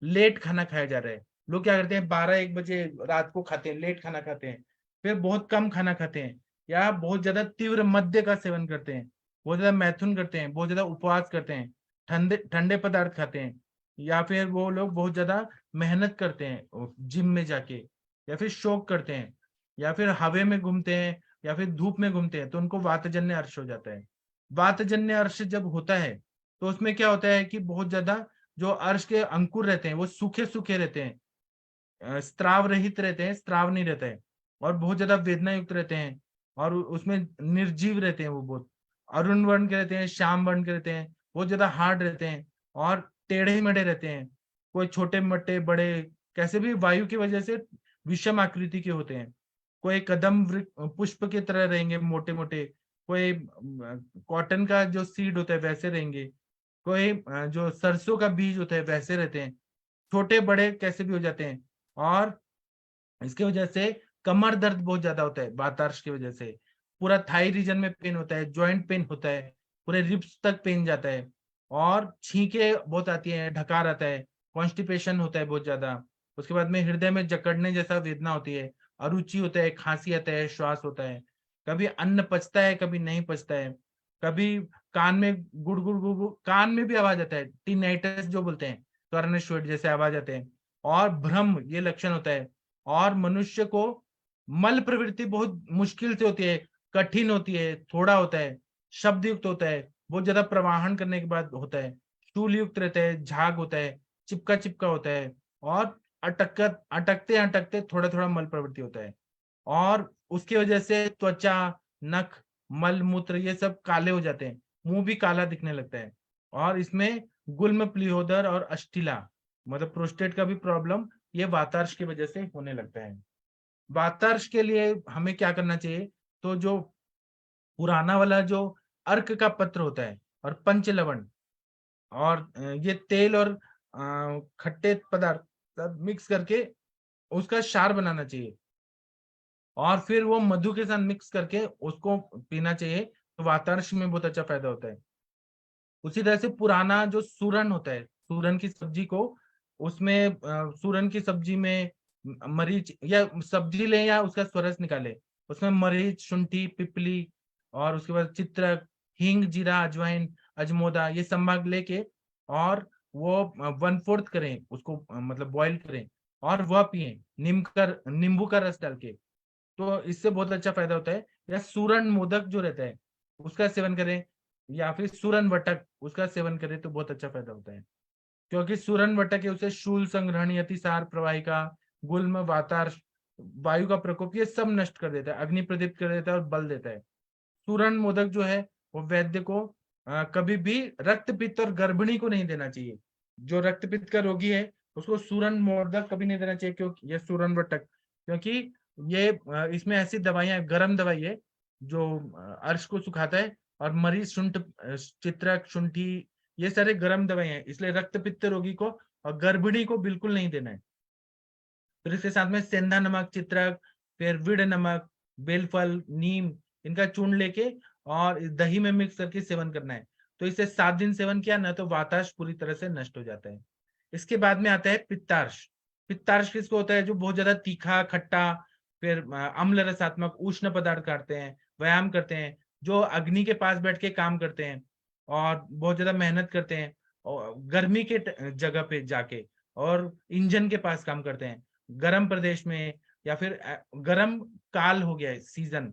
लेट खाना खाया जा रहा है। लोग क्या करते हैं 12-1 बजे रात को खाते हैं, लेट खाना खाते हैं, फिर बहुत कम खाना खाते हैं, या बहुत ज्यादा तीव्र मद्य का सेवन करते हैं, बहुत ज्यादा मैथुन करते हैं, बहुत ज्यादा उपवास करते हैं, ठंडे ठंडे पदार्थ खाते हैं, या फिर वो लोग बहुत ज्यादा मेहनत करते हैं जिम में जाके, या फिर शौक करते हैं, या फिर हवा में घूमते हैं, या फिर धूप में घूमते हैं, तो उनको वातजन्य अर्श हो जाता है। वातजन्य अर्श जब होता है तो उसमें क्या होता है कि बहुत ज्यादा जो अर्श के अंकुर रहते हैं वो सूखे सूखे रहते हैं, स्त्राव रहित रहते हैं, स्त्राव नहीं रहता है, और बहुत ज्यादा वेदना युक्त रहते हैं, और उसमें निर्जीव रहते हैं, वो बहुत अरुण वर्ण के रहते हैं, श्याम वर्ण के रहते हैं, बहुत ज्यादा हार्ड रहते हैं, और टेढ़े मेढ़े रहते हैं, कोई छोटे मोटे बड़े कैसे भी वायु की वजह से विषम आकृति के होते हैं, कोई कदम पुष्प की तरह रहेंगे मोटे मोटे, कोई कॉटन का जो सीड होता है वैसे रहेंगे, कोई जो सरसों का बीज होता है वैसे रहते हैं, छोटे बड़े कैसे भी हो जाते हैं। और इसके वजह से कमर दर्द बहुत ज्यादा होता है वातार्श की वजह से, पूरा थाई रीजन में पेन होता है, जॉइंट पेन होता है, पूरे रिब्स तक पेन जाता है, और छींके बहुत आती है, ढकार आता है, कॉन्स्टिपेशन होता है बहुत ज्यादा। उसके बाद में हृदय में जकड़ने जैसा वेदना होती है, अरुचि होता है, खांसी आता है, श्वास होता है, कभी अन्न पचता है कभी नहीं पचता है, कभी कान में गुड़ गुड़ गुड़ गुड़ कान में भी आवाज आता है, टिनाइटस जो बोलते हैं, कर्णस्वेट जैसे आवाज आते हैं, और भ्रम ये लक्षण होता है। और मनुष्य को मल प्रवृत्ति बहुत मुश्किल से होती है, कठिन होती है, थोड़ा होता है, शब्द युक्त होता है, बहुत ज्यादा प्रवाहन करने के बाद होता है, शूल युक्त रहता है, झाग होता है, चिपका चिपका होता है, और अटकते अटकते थोड़ा थोड़ा मल प्रवृत्ति होता है, और उसकी वजह से त्वचा, नख, मल मूत्र ये सब काले हो जाते हैं, मुंह भी काला दिखने लगता है, और इसमें गुल्म, प्लीहोदर और अष्टिला मतलब प्रोस्टेट का भी प्रॉब्लम ये वातार्श की वजह से होने लगता है। वातार्श के लिए हमें क्या करना चाहिए? तो जो पुराना वाला जो अर्क का पत्र होता है और पंच लवण और ये तेल और खट्टे पदार्थ सब मिक्स करके उसका क्षार बनाना चाहिए, और फिर वो मधु के साथ मिक्स करके उसको पीना चाहिए, तो वातार्श में बहुत अच्छा फायदा होता है। उसी तरह से पुराना जो सूरन होता है, सूरन की सब्जी को, उसमें सूरन की सब्जी में मरीच, या सब्जी ले या उसका स्वरस निकाले, उसमें मरीच, शुंठी, पिपली और उसके बाद चित्रक, हींग, जीरा, अजवाइन, अजमोदा, ये संभाग लेके और वो 1/4 करें उसको, मतलब बॉईल करें और वह पिए नींबू का रस डाल के, तो इससे बहुत अच्छा फायदा होता है। या सूरन मोदक जो रहता है उसका सेवन करें, या फिर सूरन वटक उसका सेवन करें तो बहुत अच्छा फायदा होता है। क्योंकि सूरन वटक है, उसे शूल, संग्रहण, अतिसार, प्रवाहिका, गुल्म, वातार्ष, वायु का प्रकोप, ये सब नष्ट कर देता है, अग्नि प्रदीप्त कर देता है और बल देता है। सूरन मोदक जो है वो वैद्य को कभी भी रक्तपित्त और गर्भिणी को नहीं देना चाहिए। जो रक्तपित्त का रोगी है उसको सूरन मोदक कभी नहीं देना चाहिए, क्योंकि ये सूरन वटक, क्योंकि ये इसमें ऐसी दवाइयां, गर्म दवाई है जो अर्श को सुखाता है, और मरीज, चित्रक, शुंठी, ये सारे गर्म दवाई हैं, इसलिए रक्तपित्त रोगी को और गर्भिणी को बिल्कुल नहीं देना है। फिर इसके साथ में सेंधा नमक, चित्रक, फिर विड़ नमक, बेलफल, नीम, इनका चूर्ण लेके और दही में मिक्स करके सेवन करना है। तो इसे 7 दिन सेवन किया ना तो वाताश पूरी तरह से नष्ट हो जाता है। इसके बाद में आता है पित्तार्श। पित्तार्श किसको होता है? जो बहुत ज्यादा तीखा, खट्टा, फिर अम्ल रसात्मक, उष्ण पदार्थ खाते हैं, व्यायाम करते हैं, जो अग्नि के पास बैठ के काम करते हैं और बहुत ज्यादा मेहनत करते हैं, और गर्मी के जगह पे जाके, और इंजन के पास काम करते हैं, गर्म प्रदेश में, या फिर गर्म काल हो गया है, सीजन,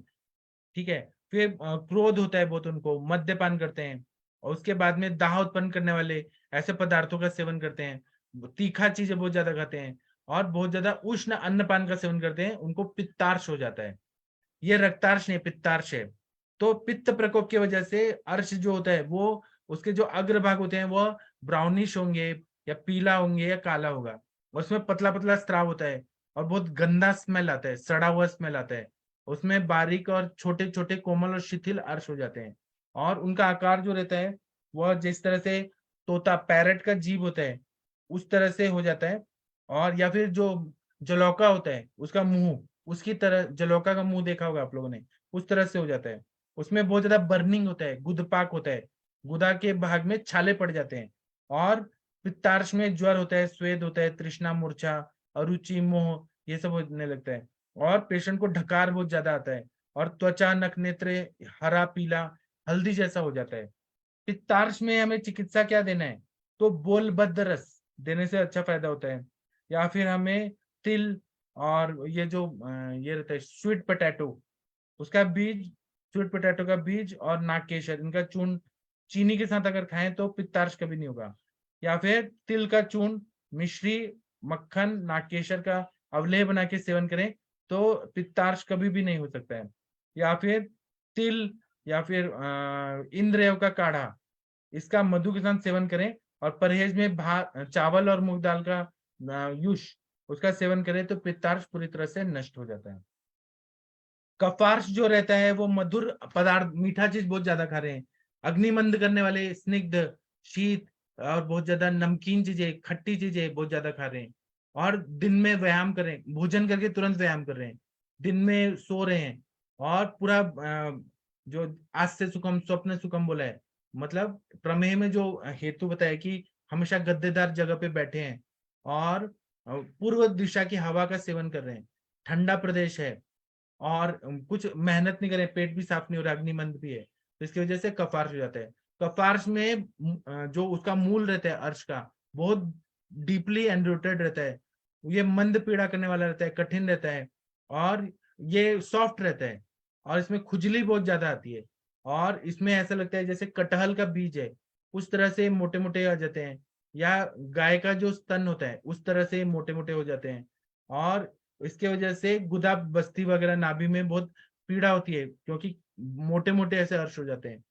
ठीक है। फिर क्रोध होता है बहुत उनको, मद्यपान करते हैं, और उसके बाद में दाह उत्पन्न करने वाले ऐसे पदार्थों का सेवन करते हैं, तीखा चीजें बहुत ज्यादा खाते हैं, और बहुत ज्यादा उष्ण अन्नपान का सेवन करते हैं, उनको पित्तार्श हो जाता है। ये रक्तार्श नहीं, पित्तार्श है। तो पित्त प्रकोप की वजह से अर्श जो होता है वो, उसके जो अग्रभाग होते हैं वो ब्राउनिश होंगे, या पीला होंगे, या काला होगा, और उसमें पतला पतला स्त्राव होता है, और बहुत गंदा स्मेल आता है, सड़ा हुआ स्मेल आता है। उसमें बारीक और छोटे छोटे कोमल और शिथिल अर्श हो जाते हैं, और उनका आकार जो रहता है वह जिस तरह से तोता, पैरट का जीभ होता है उस तरह से हो जाता है। और या फिर जो जलौका होता है उसका मुंह, उसकी तरह, जलौका का मुंह देखा होगा आप लोगों ने, उस तरह से हो जाता है। उसमें बहुत ज्यादा बर्निंग होता है, गुदपाक होता है, गुदा के भाग में छाले पड़ जाते हैं, और पित्तार्श में ज्वर होता है, स्वेद होता है, तृष्णा, मूर्छा, अरुचि, मोह, ये सब होने लगता है, और पेशेंट को ढकार बहुत ज्यादा आता है, और त्वचा, नख, नेत्र हरा, पीला, हल्दी जैसा हो जाता है। पित्तार्श में हमें चिकित्सा क्या देना है? तो बोलबद्ध रस देने से अच्छा फायदा होता है, या फिर हमें तिल, और ये जो ये रहता है स्वीट पोटैटो, उसका बीज, स्वीट पोटैटो का बीज और नागकेशर, इनका चूर्ण चीनी के साथ अगर खाएं तो पित्तार्श कभी नहीं होगा। या फिर तिल का चूर्ण, मिश्री, मक्खन, नागकेशर का अवलेह बना के सेवन करें तो पित्तार्श कभी भी नहीं हो सकता है। या फिर तिल, या फिर इंद्रदेव का काढ़ा, इसका मधु के साथ सेवन करें, और परहेज में भात, चावल और मूंग दाल का युष, उसका सेवन करें तो पित्तार्श पूरी तरह से नष्ट हो जाता है। कफार्श जो रहता है वो मधुर पदार्थ, मीठा चीज बहुत ज्यादा खा रहे हैं, अग्निमंद करने वाले, स्निग्ध, शीत और बहुत ज्यादा नमकीन चीजें, खट्टी चीजें बहुत ज्यादा खा रहे हैं, और दिन में व्यायाम करें, भोजन करके तुरंत व्यायाम कर रहे हैं, दिन में सो रहे हैं, और पूरा जो आज से सुखम स्वप्न सुखम बोला है, मतलब प्रमेय में जो हेतु बताया कि हमेशा गद्देदार जगह पे बैठे हैं, और पूर्व दिशा की हवा का सेवन कर रहे हैं, ठंडा प्रदेश है, और कुछ मेहनत नहीं करे, पेट भी साफ नहीं हो रहा, अग्निमंद भी है, तो इसकी वजह से कफार्श हो जाता है। कफार्श में जो उसका मूल रहता है अर्श का, बहुत डीपली एनरूटेड रहता है, ये मंद पीड़ा करने वाला रहता है, कठिन रहता है, और ये सॉफ्ट रहता है, और इसमें खुजली बहुत ज्यादा आती है, और इसमें ऐसा लगता है जैसे कटहल का बीज है, उस तरह से मोटे मोटे आ जाते हैं, या गाय का जो स्तन होता है उस तरह से मोटे मोटे हो जाते हैं, और इसके वजह से गुदा, बस्ती वगैरह, नाभि में बहुत पीड़ा होती है, क्योंकि मोटे मोटे ऐसे अर्श हो जाते हैं।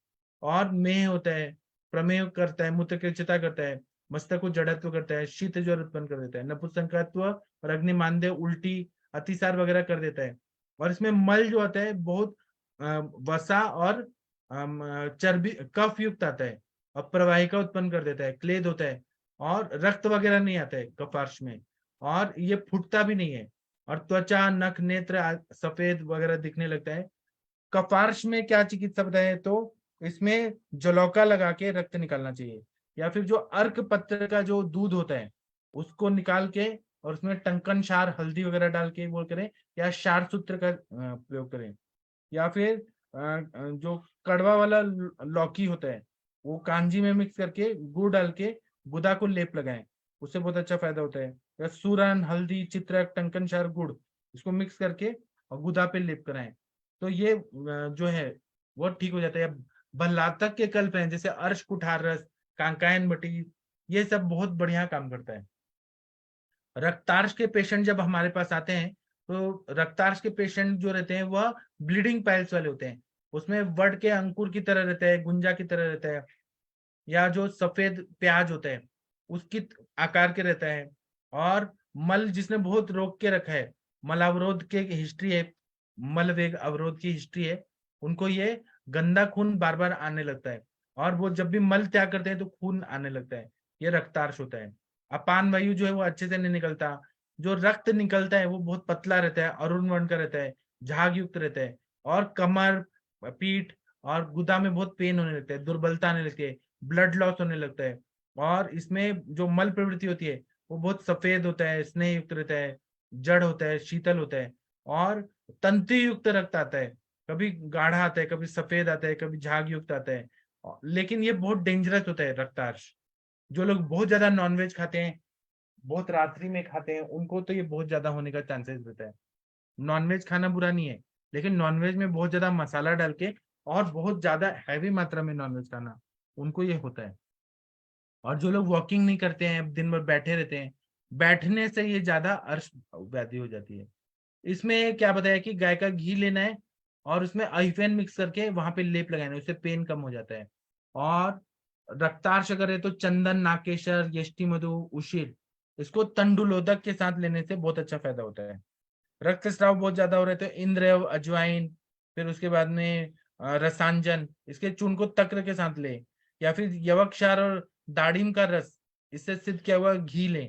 और मेह होता है, प्रमेह करता है, मूत्रकृच्छता करता है, मस्तक को जड़त्व करता है, शीत ज्वर उत्पन्न कर देता है, नपुंसकत्व और अग्निमांद्य, उल्टी, अतिसार वगैरह कर देता है। और इसमें मल जो आता है बहुत वसा और चर्बी, कफ युक्त आता है, और प्रवाहिका उत्पन्न कर देता है, क्लेद होता है, और रक्त वगैरह नहीं आता है कफार्श में, और ये फूटता भी नहीं है, और त्वचा, नख, नेत्र सफेद वगैरह दिखने लगता है। कफार्श में क्या चिकित्सा बताए तो इसमें जलौका लगा के रक्त निकालना चाहिए, या फिर जो अर्क पत्र का जो दूध होता है उसको निकाल के और उसमें टंकन क्षार हल्दी वगैरह डाल के वो करें, या क्षार सूत्र का प्रयोग करें, या फिर जो कड़वा वाला लौकी होता है वो कांजी में मिक्स करके गुड़ डाल के गुदा को लेप लगाएं, उससे बहुत अच्छा फायदा होता है। या सूरन, हल्दी, चित्रक, टंकन क्षार, गुड़ इसको मिक्स करके और गुदा पे लेप कराएं, तो ये जो है वो ठीक हो जाता है। बल्लातक के कल्प हैं जैसे अर्श कुठार रस, कांकायन मटी, ये सब बहुत बढ़िया काम करता है। रक्तार्श के पेशेंट जब हमारे पास आते हैं तो रक्तार्श के पेशेंट जो रहते हैं वह ब्लीडिंग पाइल्स वाले होते हैं, उसमें वड के अंकुर की तरह रहता है, गुंजा की तरह रहता है, या जो सफेद प्याज होता है उसकी आकार के रहता है, और मल जिसने बहुत रोक के रखा है, मल अवरोध के हिस्ट्री है, मल वेग अवरोध की हिस्ट्री है, उनको ये गंदा खून बार बार आने लगता है, और वो जब भी मल त्याग करते हैं तो खून आने लगता है, ये रक्तार्श होता है। अपान वायु जो है वो अच्छे से नहीं निकलता, जो रक्त निकलता है वो बहुत पतला रहता है, अरुण वर्ण का रहता है, झाग युक्त रहता है, और कमर, पीठ और गुदा में बहुत पेन होने लगता है, दुर्बलता आने लगती है, ब्लड लॉस होने लगता है, और इसमें जो मल प्रवृत्ति होती है वो बहुत सफेद होता है, स्नेह युक्त रहता है, जड़ होता है, शीतल होता है, और तंतु युक्त रक्त आता है, कभी गाढ़ा आता है, कभी सफेद आता है, कभी झाग युक्त आता है, लेकिन ये बहुत डेंजरस होता है रक्तार्श। जो लोग बहुत ज्यादा नॉनवेज खाते हैं, बहुत रात्रि में खाते हैं, उनको तो ये बहुत ज्यादा होने का चांसेस रहता है। नॉनवेज खाना बुरा नहीं है, लेकिन नॉनवेज में बहुत ज्यादा मसाला डाल के और बहुत ज्यादा हैवी मात्रा में नॉनवेज खाना, उनको ये होता है। और जो लोग वॉकिंग नहीं करते हैं, दिन भर बैठे रहते हैं, बैठने से ये ज्यादा अर्श व्याधि हो जाती है। इसमें क्या बताया कि गाय का घी लेना है और उसमें अहिफेन मिक्स करके वहां पे लेप लगाना है, उससे पेन कम हो जाता है। और रक्तार्श अगर है तो चंदन, नाकेशर, यष्टि मधु, उशिर, इसको तंडुलोदक के साथ लेने से बहुत अच्छा फायदा होता है। रक्तस्राव बहुत ज्यादा हो रहे तो इंद्र, अजवाइन, फिर उसके बाद में रसांजन, इसके चूर्ण को तक्र के साथ ले, या फिर यवक्षार और दाड़िम का रस, इससे सिद्ध किया हुआ घी ले,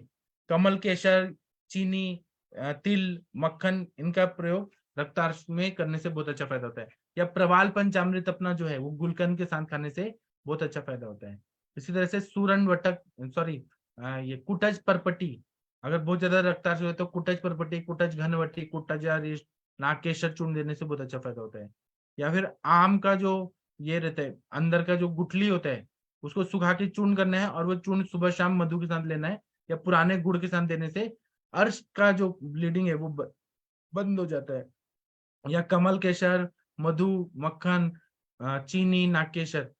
कमल केशर, चीनी, तिल, मक्खन, इनका प्रयोग रक्तार्श में करने से बहुत अच्छा फायदा होता है। या प्रवाल पंचामृत अपना जो है वो गुलकंद के साथ खाने से बहुत अच्छा फायदा होता है। इसी तरह से सूरन वटक, सॉरी, ये कुटज परपटी, अगर बहुत ज्यादा रक्तार्श हो तो कुटज परपटी, कुटज घनवटी, कुटज नाकेशर चूर्ण देने से बहुत अच्छा फायदा होता है। या फिर आम का जो ये रहता है, अंदर का जो गुठली होता है उसको सुखा के चूर्ण करना है, और वो चूर्ण सुबह शाम मधु के साथ लेना है, या पुराने गुड़ के साथ देने से अर्श का जो ब्लीडिंग है वो बंद हो जाता है। या कमल केशर, मधु, मक्खन, चीनी, नाकेशर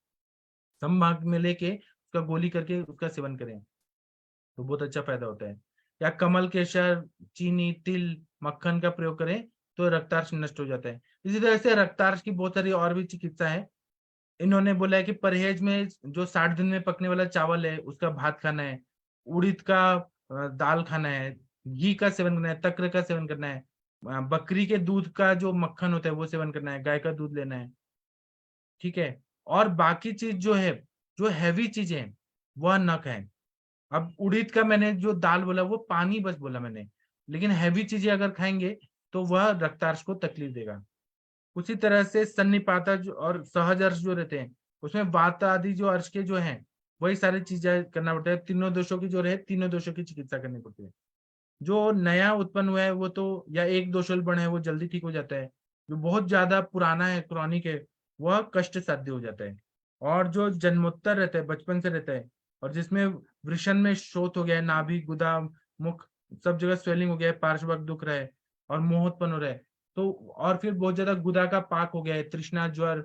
संभाग में लेके उसका गोली करके उसका सेवन करें तो बहुत अच्छा फायदा होता है। या कमल केशर, चीनी, तिल, मक्खन का प्रयोग करें तो रक्तार्श नष्ट हो जाता है। इसी तरह से रक्तार्श की बहुत सारी और भी चिकित्सा है। इन्होंने बोला है कि परहेज में जो 60 दिन में पकने वाला चावल है उसका भात खाना है, उड़द का दाल खाना है, घी का सेवन करना है, तक्र का सेवन करना है, बकरी के दूध का जो मक्खन होता है वो सेवन करना है, गाय का दूध लेना है, ठीक है। और बाकी चीज जो है, जो हैवी चीजें हैं वह न खाएं। अब उड़द का मैंने जो दाल बोला वो पानी बस बोला मैंने, लेकिन हैवी चीजें अगर खाएंगे तो वह रक्तार्श को तकलीफ देगा। उसी तरह से सन्निपात और सहज अर्श जो रहते हैं उसमें वात आदि जो अर्श के जो हैं वही सारी चीजें करना पड़ता है। तीनों दोषों की जो रहे, तीनों दोषों की चिकित्सा करनी पड़ती है। जो नया उत्पन्न हुआ है वो तो, या एक दोषोल्बण है वो जल्दी ठीक हो जाता है, जो बहुत ज्यादा पुराना है, क्रॉनिक है, वह कष्ट साध्य हो जाता है। और जो जन्मोत्तर रहता है, बचपन से रहता है, और जिसमें वृषण में शोथ हो गया है, नाभि, गुदा, मुख सब जगह स्वेलिंग हो गया है, पार्श्वक दुख रहा है और मोह उत्पन्न हो रहा है, तो और फिर बहुत ज्यादा गुदा का पाक हो गया है, तृष्णा, ज्वर,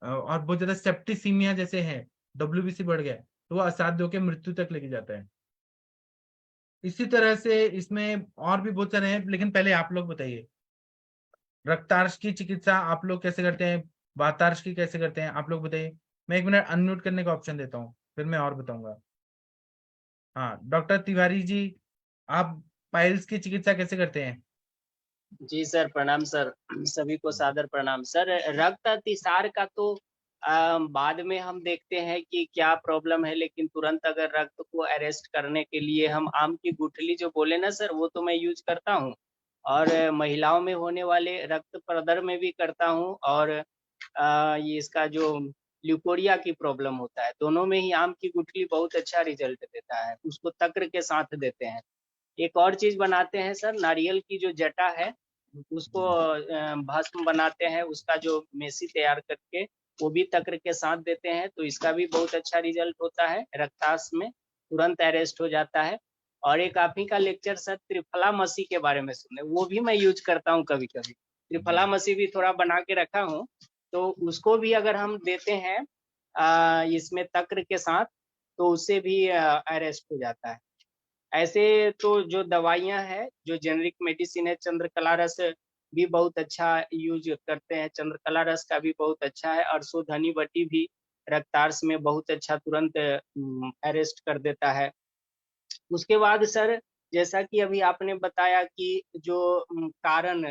और बहुत ज्यादा सेप्टिसीमिया जैसे है, WBC बढ़ गया है, तो वो असाध्य होकर मृत्यु तक लेके जाता है। इसी तरह से इसमें और भी बहुत सारे हैं, लेकिन पहले आप लोग बताइए रक्तार्श की चिकित्सा आप लोग कैसे करते हैं, वातार्श की कैसे करते हैं, आप लोग बताइए। मैं 1 मिनट अनम्यूट करने का ऑप्शन देता हूँ, फिर मैं और बताऊंगा। हाँ, डॉक्टर तिवारी जी, आप पाइल्स की चिकित्सा कैसे करते हैं? जी सर, प्रणाम सर, सभी को सादर प्रणाम सर। रक्त अतिसार का तो बाद में हम देखते हैं कि क्या प्रॉब्लम है, लेकिन तुरंत अगर रक्त को अरेस्ट करने के लिए हम आम की गुठली जो बोले ना सर, वो तो मैं यूज करता हूँ, और महिलाओं में होने वाले रक्त प्रदर में भी करता हूँ, और ये इसका जो ल्यूकोरिया की प्रॉब्लम होता है। दोनों में ही आम की गुठली बहुत अच्छा रिजल्ट देता है, उसको तक्र के साथ देते हैं। एक और चीज बनाते हैं सर, नारियल की जो जटा है उसको भस्म बनाते हैं, उसका जो मेसी तैयार करके वो भी तक्र के साथ देते हैं, तो इसका भी बहुत अच्छा रिजल्ट होता है, रक्ताश में तुरंत अरेस्ट हो जाता है। और एक आप ही का लेक्चर सर त्रिफला मसी के बारे में सुने, वो भी मैं यूज करता हूँ कभी कभी। त्रिफला मसी भी थोड़ा बना के रखा हूँ, तो उसको भी अगर हम देते हैं इसमें तक्र के साथ, तो उससे भी अरेस्ट हो जाता है। ऐसे तो जो दवाइयां हैं, जो जेनरिक मेडिसिन है, चंद्रकला रस भी बहुत अच्छा यूज करते हैं, चंद्रकला रस का भी बहुत अच्छा है। अरसोधनी बटी भी रक्तार्स में बहुत अच्छा तुरंत अरेस्ट कर देता है। उसके बाद सर, जैसा कि अभी आपने बताया कि जो कारण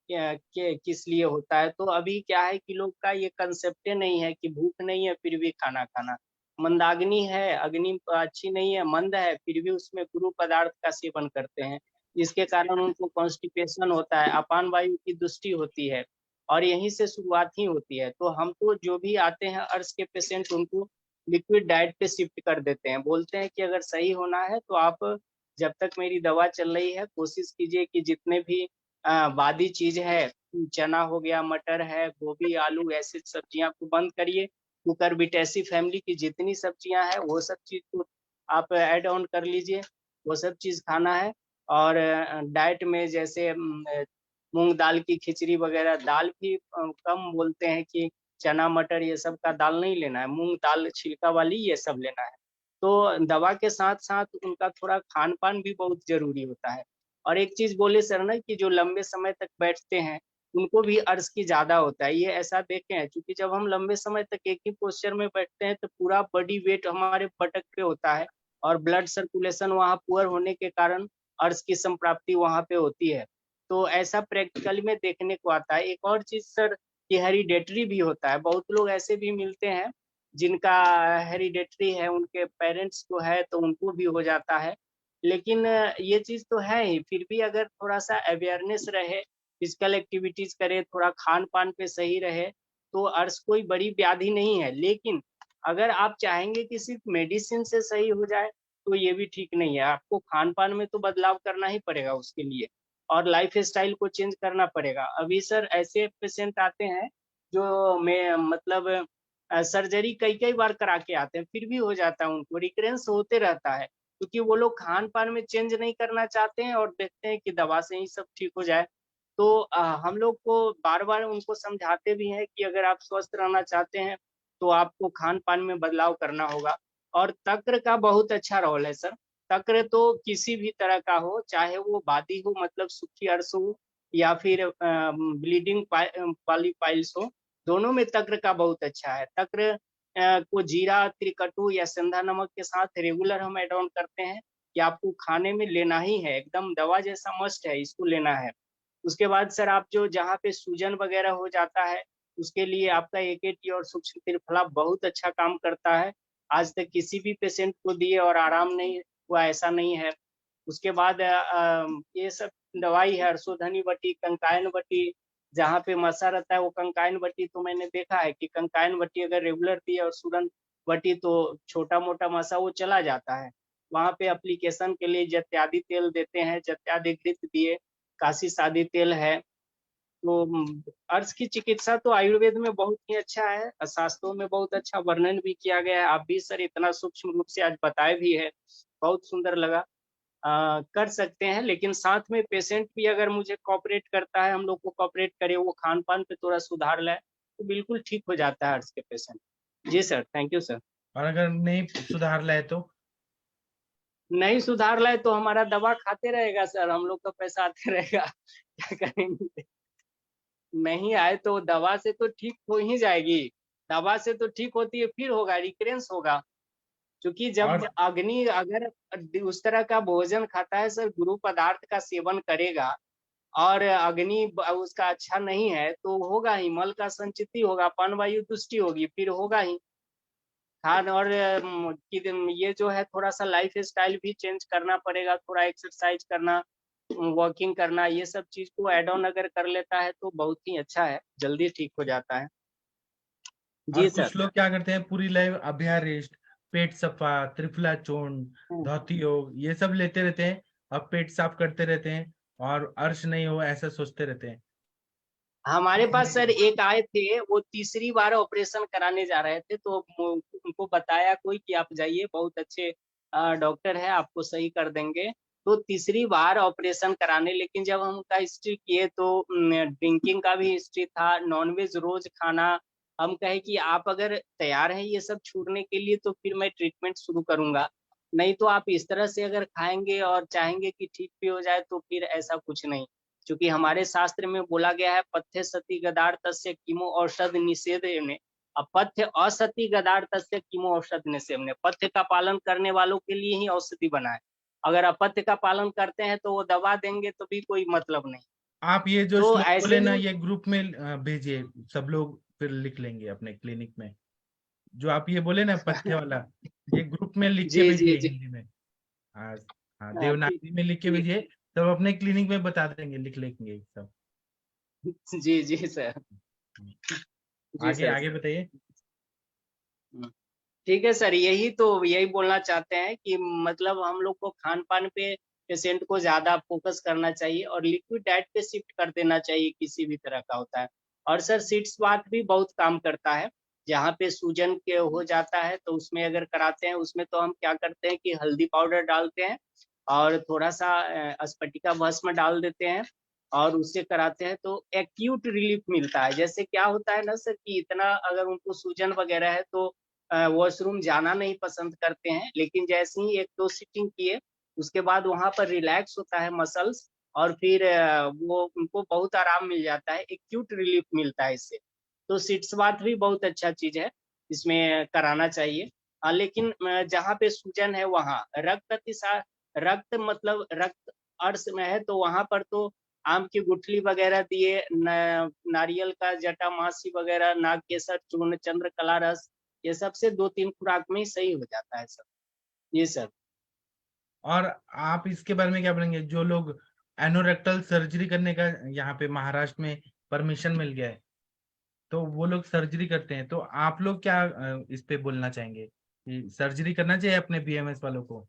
किस लिए होता है, तो अभी क्या है कि लोग का ये कंसेप्ट नहीं है कि भूख नहीं है फिर भी खाना खाना। मंदाग्नि है, अग्नि अच्छी नहीं है, मंद है, फिर भी उसमें गुरु पदार्थ का सेवन करते हैं, जिसके कारण उनको कॉन्स्टिपेशन होता है, अपान वायु की दुष्टि होती है, और यहीं से शुरुआत ही होती है। तो हम तो जो भी आते हैं अर्श के पेशेंट, उनको लिक्विड डाइट पे शिफ्ट कर देते हैं, बोलते हैं कि अगर सही होना है तो आप जब तक मेरी दवा चल रही है कोशिश कीजिए कि जितने भी बादी चीज है, चना हो गया, मटर है, गोभी, आलू, ऐसी सब्जियां को बंद करिए। कुकर बिटेसी फैमिली की जितनी सब्जियां हैं वो सब चीज को आप ऐड ऑन कर लीजिए, वो सब चीज खाना है। और डाइट में जैसे मूंग दाल की खिचड़ी वगैरह, दाल भी कम बोलते हैं कि चना मटर ये सब का दाल नहीं लेना है, मूंग दाल छिलका वाली ये सब लेना है। तो दवा के साथ साथ उनका थोड़ा खान पान भी बहुत जरूरी होता है। और एक चीज बोले सर ना कि जो लंबे समय तक बैठते हैं उनको भी अर्श की ज्यादा होता है, ये ऐसा देखे हैं, क्योंकि जब हम लंबे समय तक एक ही पोस्चर में बैठते हैं तो पूरा बॉडी वेट हमारे पटक पे होता है, और ब्लड सर्कुलेशन वहाँ पुअर होने के कारण अर्श की संप्राप्ति वहाँ पे होती है। तो ऐसा प्रैक्टिकली में देखने को आता है। एक और चीज सर, कि हेरिडेटरी भी होता है, बहुत लोग ऐसे भी मिलते हैं जिनका हेरिडेटरी है, उनके पेरेंट्स को है तो उनको भी हो जाता है। लेकिन ये चीज तो है ही, फिर भी अगर थोड़ा सा अवेयरनेस रहे, फिजिकल एक्टिविटीज करे, थोड़ा खान पान पे सही रहे, तो अर्श कोई बड़ी व्याधि नहीं है। लेकिन अगर आप चाहेंगे कि सिर्फ मेडिसिन से सही हो जाए तो ये भी ठीक नहीं है, आपको खान पान में तो बदलाव करना ही पड़ेगा उसके लिए, और लाइफ स्टाइल को चेंज करना पड़ेगा। अभी सर ऐसे पेशेंट आते हैं जो मैं मतलब सर्जरी कई कई बार करा के आते हैं, फिर भी हो जाता है, उनको रिकरेंस होते रहता है, क्योंकि वो लोग खान पान में चेंज नहीं करना चाहते हैं और देखते हैं कि दवा से ही सब ठीक हो जाए। तो हम लोग को बार बार उनको समझाते भी हैं कि अगर आप स्वस्थ रहना चाहते हैं तो आपको खान पान में बदलाव करना होगा। और तक्र का बहुत अच्छा रोल है सर। तक्र तो किसी भी तरह का हो, चाहे वो बादी हो मतलब सूखी अर्श हो, या फिर ब्लीडिंग पॉलीपाइल्स हो, दोनों में तक्र का बहुत अच्छा है। तक्र को जीरा, त्रिकटु या सेंधा नमक के साथ रेगुलर हम एड ऑन करते हैं कि आपको खाने में लेना ही है, एकदम दवा जैसा मस्ट है, इसको लेना है। उसके बाद सर आप जो जहाँ पे सूजन वगैरह हो जाता है उसके लिए आपका एकेटी और सूक्ष्म त्रिफला बहुत अच्छा काम करता है। आज तक किसी भी पेशेंट को दिए और आराम नहीं हुआ, ऐसा नहीं है। उसके बाद ये सब दवाई है, अरसोधनी बटी, कंकायन बटी, जहाँ पे मसा रहता है वो कंकायन बटी, तो मैंने देखा है कि कंकायन बटी अगर रेगुलर दिए और सूरन बटी तो छोटा मोटा मसा वो चला जाता है। वहाँ पे एप्लीकेशन के लिए जत्यादि तेल देते हैं, जत्यादि घृत दिए, काशी सादी तेल है। तो अर्श की चिकित्सा तो आयुर्वेद में बहुत ही अच्छा है, शास्त्रों में बहुत अच्छा वर्णन भी किया गया है। आप भी सर इतना सूक्ष्म रूप से आज बताए भी है, बहुत सुंदर लगा। कर सकते हैं, लेकिन साथ में पेशेंट भी अगर मुझे कॉपरेट करता है, हम लोग को कॉपरेट करे, वो खान पान पे थोड़ा सुधार लाए, तो बिल्कुल ठीक हो जाता है अर्श के पेशेंट। जी सर, थैंक यू सर। और अगर नहीं सुधार लाए तो? नहीं सुधार लाए तो हमारा दवा खाते रहेगा सर, हम लोग का पैसा आते रहेगा। क्या करेंगे? नहीं आए तो दवा से तो ठीक हो ही जाएगी, दवा से तो ठीक होती है, फिर होगा, रिकरेंस होगा। क्योंकि जब और अग्नि अगर उस तरह का भोजन खाता है सर, गुरु पदार्थ का सेवन करेगा, और अग्नि उसका अच्छा नहीं है, तो होगा ही, मल का संचिति होगा, पान वायु तुष्टि होगी, फिर होगा ही। खान और ये जो है थोड़ा सा लाइफ स्टाइल भी चेंज करना पड़ेगा, थोड़ा एक्सरसाइज करना, वॉकिंग करना, ये सब चीज को एड ऑन अगर कर लेता है तो बहुत ही अच्छा है, जल्दी ठीक हो जाता है। जी और सर। कुछ लोग क्या करते हैं, पूरी लाइफ अभ्यारेस्ट, पेट सफा, त्रिफला चूर्ण, धोती योग, ये सब लेते रहते हैं और पेट साफ करते रहते हैं और अर्श नहीं हो ऐसा सोचते रहते हैं। हमारे पास सर एक आए थे, वो तीसरी बार ऑपरेशन कराने जा रहे थे, तो उनको बताया कोई कि आप जाइए, बहुत अच्छे डॉक्टर है, आपको सही कर देंगे। तो तीसरी बार ऑपरेशन कराने, लेकिन जब हम उनका हिस्ट्री किए तो ड्रिंकिंग का भी हिस्ट्री था, नॉनवेज रोज खाना। हम कहे कि आप अगर तैयार हैं ये सब छोड़ने के लिए तो फिर मैं ट्रीटमेंट शुरू करूंगा, नहीं तो आप इस तरह से अगर खाएंगे और चाहेंगे कि ठीक भी हो जाए तो फिर ऐसा कुछ नहीं। क्योंकि हमारे शास्त्र में बोला गया है, पथ्य सती गदार तस्य किमो औषध निषेधने, पथ्य असती गदार तस्य किमो औषध निषेधने। पथ्य का पालन करने वालों के लिए ही औषधि बना है, अगर अपथ्य का पालन करते हैं तो वो दवा देंगे तो भी कोई मतलब नहीं। आप ये जो तो श्लोक ऐसे बोले ना, में ये ग्रुप में भेजिए, सब लोग फिर लिख लेंगे अपने क्लिनिक में। जो आप ये बोले ना पथ्य वाला, ये ग्रुप में लिख के जी जी भेजिए जी। हिंदी में। हाँ हाँ, ठीक देवनागरी में लिख के ठीक। भेजिए, तब अपने क्लिनिक में बता देंगे, लिख लेंगे सब। जी जी सर। जी आगे सर। आगे बताइए। ठीक है सर, यही बोलना चाहते हैं कि मतलब हम लोग को खान पान पे पेशेंट को ज्यादा फोकस करना चाहिए और लिक्विड डाइट पे शिफ्ट कर देना चाहिए, किसी भी तरह का होता है। और सर सीड्स बाथ भी बहुत काम करता है, जहाँ पे सूजन के हो जाता है तो उसमें अगर कराते हैं, उसमें तो हम क्या करते हैं कि हल्दी पाउडर डालते हैं और थोड़ा सा स्फटिका भस्म डाल देते हैं और उससे कराते हैं तो एक्यूट रिलीफ मिलता है। जैसे क्या होता है ना सर कि इतना अगर उनको सूजन वगैरह है तो वॉशरूम जाना नहीं पसंद करते हैं, लेकिन जैसे ही एक दो सीटिंग किए उसके बाद वहां पर रिलैक्स होता है मसल्स और फिर वो उनको बहुत आराम मिल जाता है, एक्यूट रिलीफ मिलता है इससे। तो सिट्स बाथ भी बहुत अच्छा चीज है, इसमें कराना चाहिए। लेकिन जहाँ पे सूजन है वहाँ रक्त अतिसार, रक्त मतलब रक्त अर्श में है तो वहां पर तो आम की गुठली वगैरह दिए, नारियल का जटा मासी वगैरह, नागकेसर चूर्ण, चंद्रकला रस, ये सबसे 2-3 खुराक में ही सही हो जाता है सर। जी सर। और आप इसके बारे में क्या बोलेंगे, जो लोग एनोरेक्टल सर्जरी करने का यहाँ पे महाराष्ट्र में परमिशन मिल गया है, तो वो लोग सर्जरी करते हैं, तो आप लोग क्या इस पे बोलना चाहेंगे कि सर्जरी करना चाहिए अपने बीएमएस वालों को,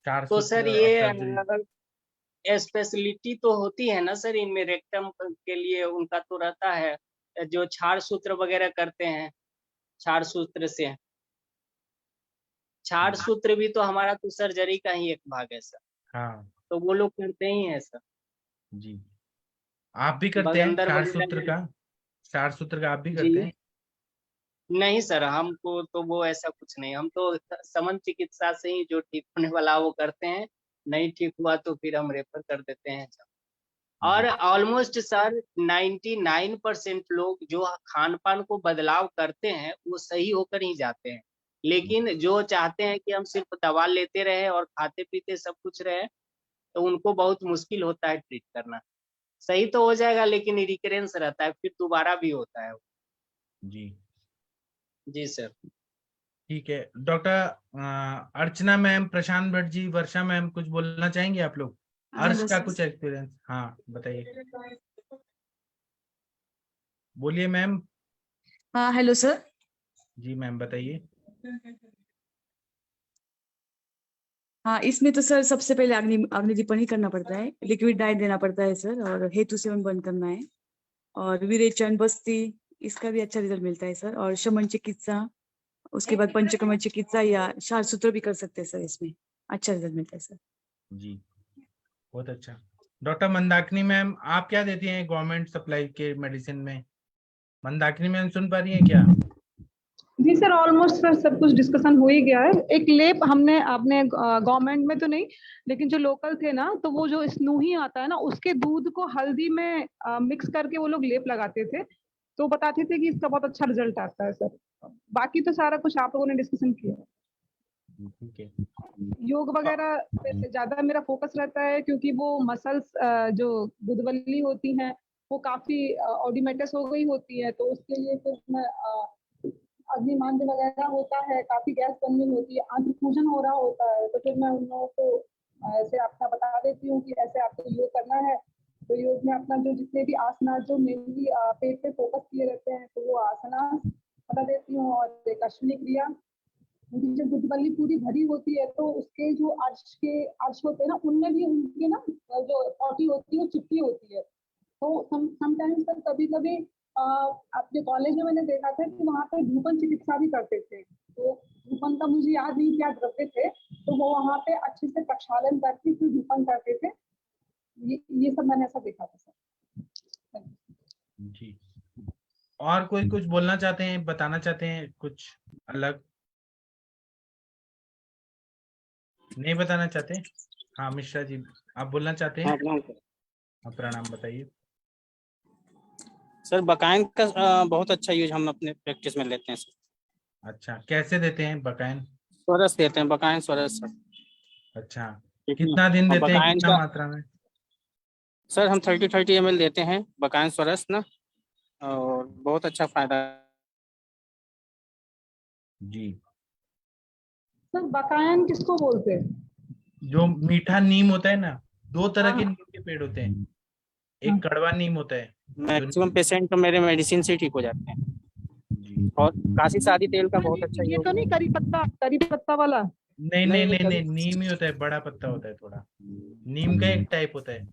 चार तो सर सूत्र और सर्जरी? ये स्पेशलिटी तो होती है ना सर इनमें, रेक्टम के लिए उनका तो रहता है, जो छाड़ सूत्र वगैरह करते हैं, छाड़ सूत्र से, छाड़ सूत्र भी तो हमारा तो सर्जरी का ही एक भाग है सर, हाँ तो वो लोग करते ही हैं सर। जी, आप भी करते हैं बगंदर चार वगैरह सूत्र का? चार सूत्र का आप भी जी करते हैं? नहीं सर, हमको तो वो ऐसा कुछ नहीं, हम तो समन चिकित्सा से ही जो ठीक होने वाला वो करते हैं, नहीं ठीक हुआ तो फिर हम रेफर कर देते हैं। और जी ऑलमोस्ट सर 99% लोग जो खान पान को बदलाव करते हैं वो सही होकर ही जाते हैं, लेकिन जो चाहते हैं कि हम सिर्फ दवा लेते रहे और खाते पीते सब कुछ रहे तो उनको बहुत मुश्किल होता है ट्रीट करना। सही तो हो जाएगा लेकिन रिकरेंस रहता है, फिर दोबारा भी होता है। जी जी सर। ठीक है। डॉक्टर अर्चना मैम, प्रशांत भट्ट जी, वर्षा मैम, कुछ बोलना चाहेंगे आप लोग? अर्श का कुछ एक्सपीरियंस, हाँ बताइए, बोलिए मैम। हाँ हेलो सर। जी मैम बताइए। हाँ इसमें तो सर सबसे पहले अग्नि दीपन ही करना पड़ता है, लिक्विड डाइट देना पड़ता है सर, और हेतु सेवन बंद करना है, और विरेचन बस्ती इसका भी अच्छा रिजल्ट मिलता है सर, और शमन चिकित्सा, उसके बाद पंचकर्म चिकित्सा या शार सूत्र भी कर सकते हैं सर, इसमें अच्छा रिजल्ट मिलता है सर। जी बहुत अच्छा। डॉक्टर मंदाकिनी मैम, आप क्या देती हैं गवर्नमेंट सप्लाई के मेडिसिन में? मंदाकिनी मैम सुन पा रही हैं क्या? जी सर, ऑलमोस्ट सर सब कुछ डिस्कशन हो ही गया है। एक लेप हमने आपने गवर्नमेंट में तो नहीं, लेकिन जो लोकल थे ना, तो वो जो स्नूही आता है ना, उसके दूध को हल्दी में मिक्स करके वो लोग लेप लगाते थे, तो बताते थे कि इसका बहुत अच्छा रिजल्ट आता है सर। बाकी तो सारा कुछ आप लोगों ने डिस्कशन किया है। ठीक है। योग वगैरह पे ज्यादा मेरा फोकस रहता है, क्योंकि वो मसल्स जो गुदवल्ली होती हैं वो काफी ऑडिमेटस हो गई होती है, तो उसके लिए फिर मैं अग्निमांद्य वगैरह होता है, काफी गैस बननी होती है, आंत सूजन हो रहा होता है, तो फिर मैं उन लोगों को ऐसे अपना बता देती हूँ कि ऐसे आपको योग करना है, तो ये उसमें अपना जो जितने भी आसना जो मेनली पेट पे फोकस किए रहते हैं, तो वो आसना बता देती हूँ। और एक अश्विनी क्रिया, उनकी जो गुदवल्ली पूरी भरी होती है, तो उसके जो अर्श होते हैं ना, उनमें भी उनकी ना जो पॉटी होती है वो चिपकी होती है। तो समटाइम्स सर कभी कभी अपने कॉलेज में मैंने देखा था कि वहाँ पे धूपन चिकित्सा भी करते थे। तो धूपन का मुझे याद नहीं क्या द्रव्य थे, तो वो वहाँ पे अच्छे से प्रक्षालन करके फिर धूपन करते थे। ये सब मैंने ऐसा देखा था सर। जी, और कोई कुछ बोलना चाहते हैं, बताना चाहते हैं कुछ अलग? नहीं बताना चाहते? हाँ मिश्रा जी, आप बोलना चाहते हैं? हाँ, प्रणाम, बताइए। सर बकाइन का बहुत अच्छा यूज हम अपने प्रैक्टिस में लेते हैं सर। अच्छा, कैसे देते हैं बकाइन? स्वरस देते हैं, बकाइन स्वरस सर। अच्छा, ठीक है। कितना दिन और देते हैं, बकाइन कितना का मात्रा में? सर हम 30 ml देते हैं बकाइन स्वरस ना, और बहुत अच्छा फायदा। जी, सर बकायन किसको बोलते हैं? जो मीठा नीम होता है ना, 2 तरह के हाँ। नीम के पेड़ होते हैं। एक कड़वा नीम होता है मैक्सिमम पेशेंट तो मेरे मेडिसिन से ही ठीक हो जाते हैं। जी। और काशी शादी तेल का बहुत अच्छा ये यूज तो नहीं करी पत्ता वाला? नहीं नहीं नहीं कभी। नहीं, नीम ही होता है, बड़ा पत्ता होता है थोड़ा। नीम का एक टाइप होता है।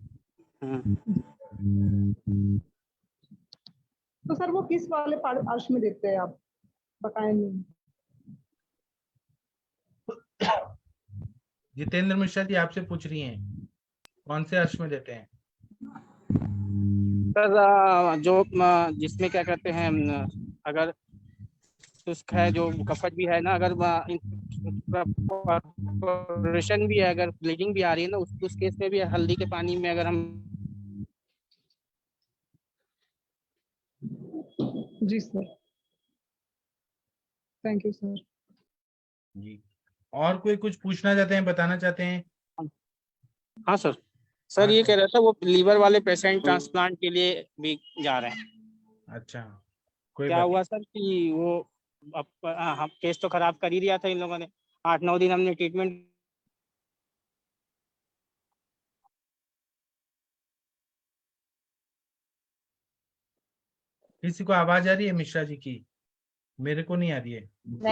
तो सर वो किस वाले अर्श में देखते हैं आप बकायन में? जितेंद्र मिश्रा जी आपसे पूछ रही हैं कौन से अर्श में देते हैं? सर जो जिसमें क्या कहते हैं, अगर शुष्क है, जो कफट भी है ना, अगर ऑपरेशन भी है, अगर ब्लीडिंग भी आ रही है ना, उस केस में भी हल्दी के पानी में अगर हम। जी सर, थैंक यू सर। जी, और कोई कुछ पूछना चाहते हैं, बताना चाहते हैं? हाँ सर। हाँ, सर ये तो- कह रहा था, वो लीवर वाले पेशेंट ट्रांसप्लांट के लिए भी जा रहे हैं। अच्छा, कोई क्या बात हुआ सर कि वो अब हम केस तो खराब कर ही दिया था इन लोगों ने। 8-9 दिन हमने ट्रीटमेंट। किसी को आवाज आ रही है मिश्रा जी की? मेरे को नहीं आ रही है।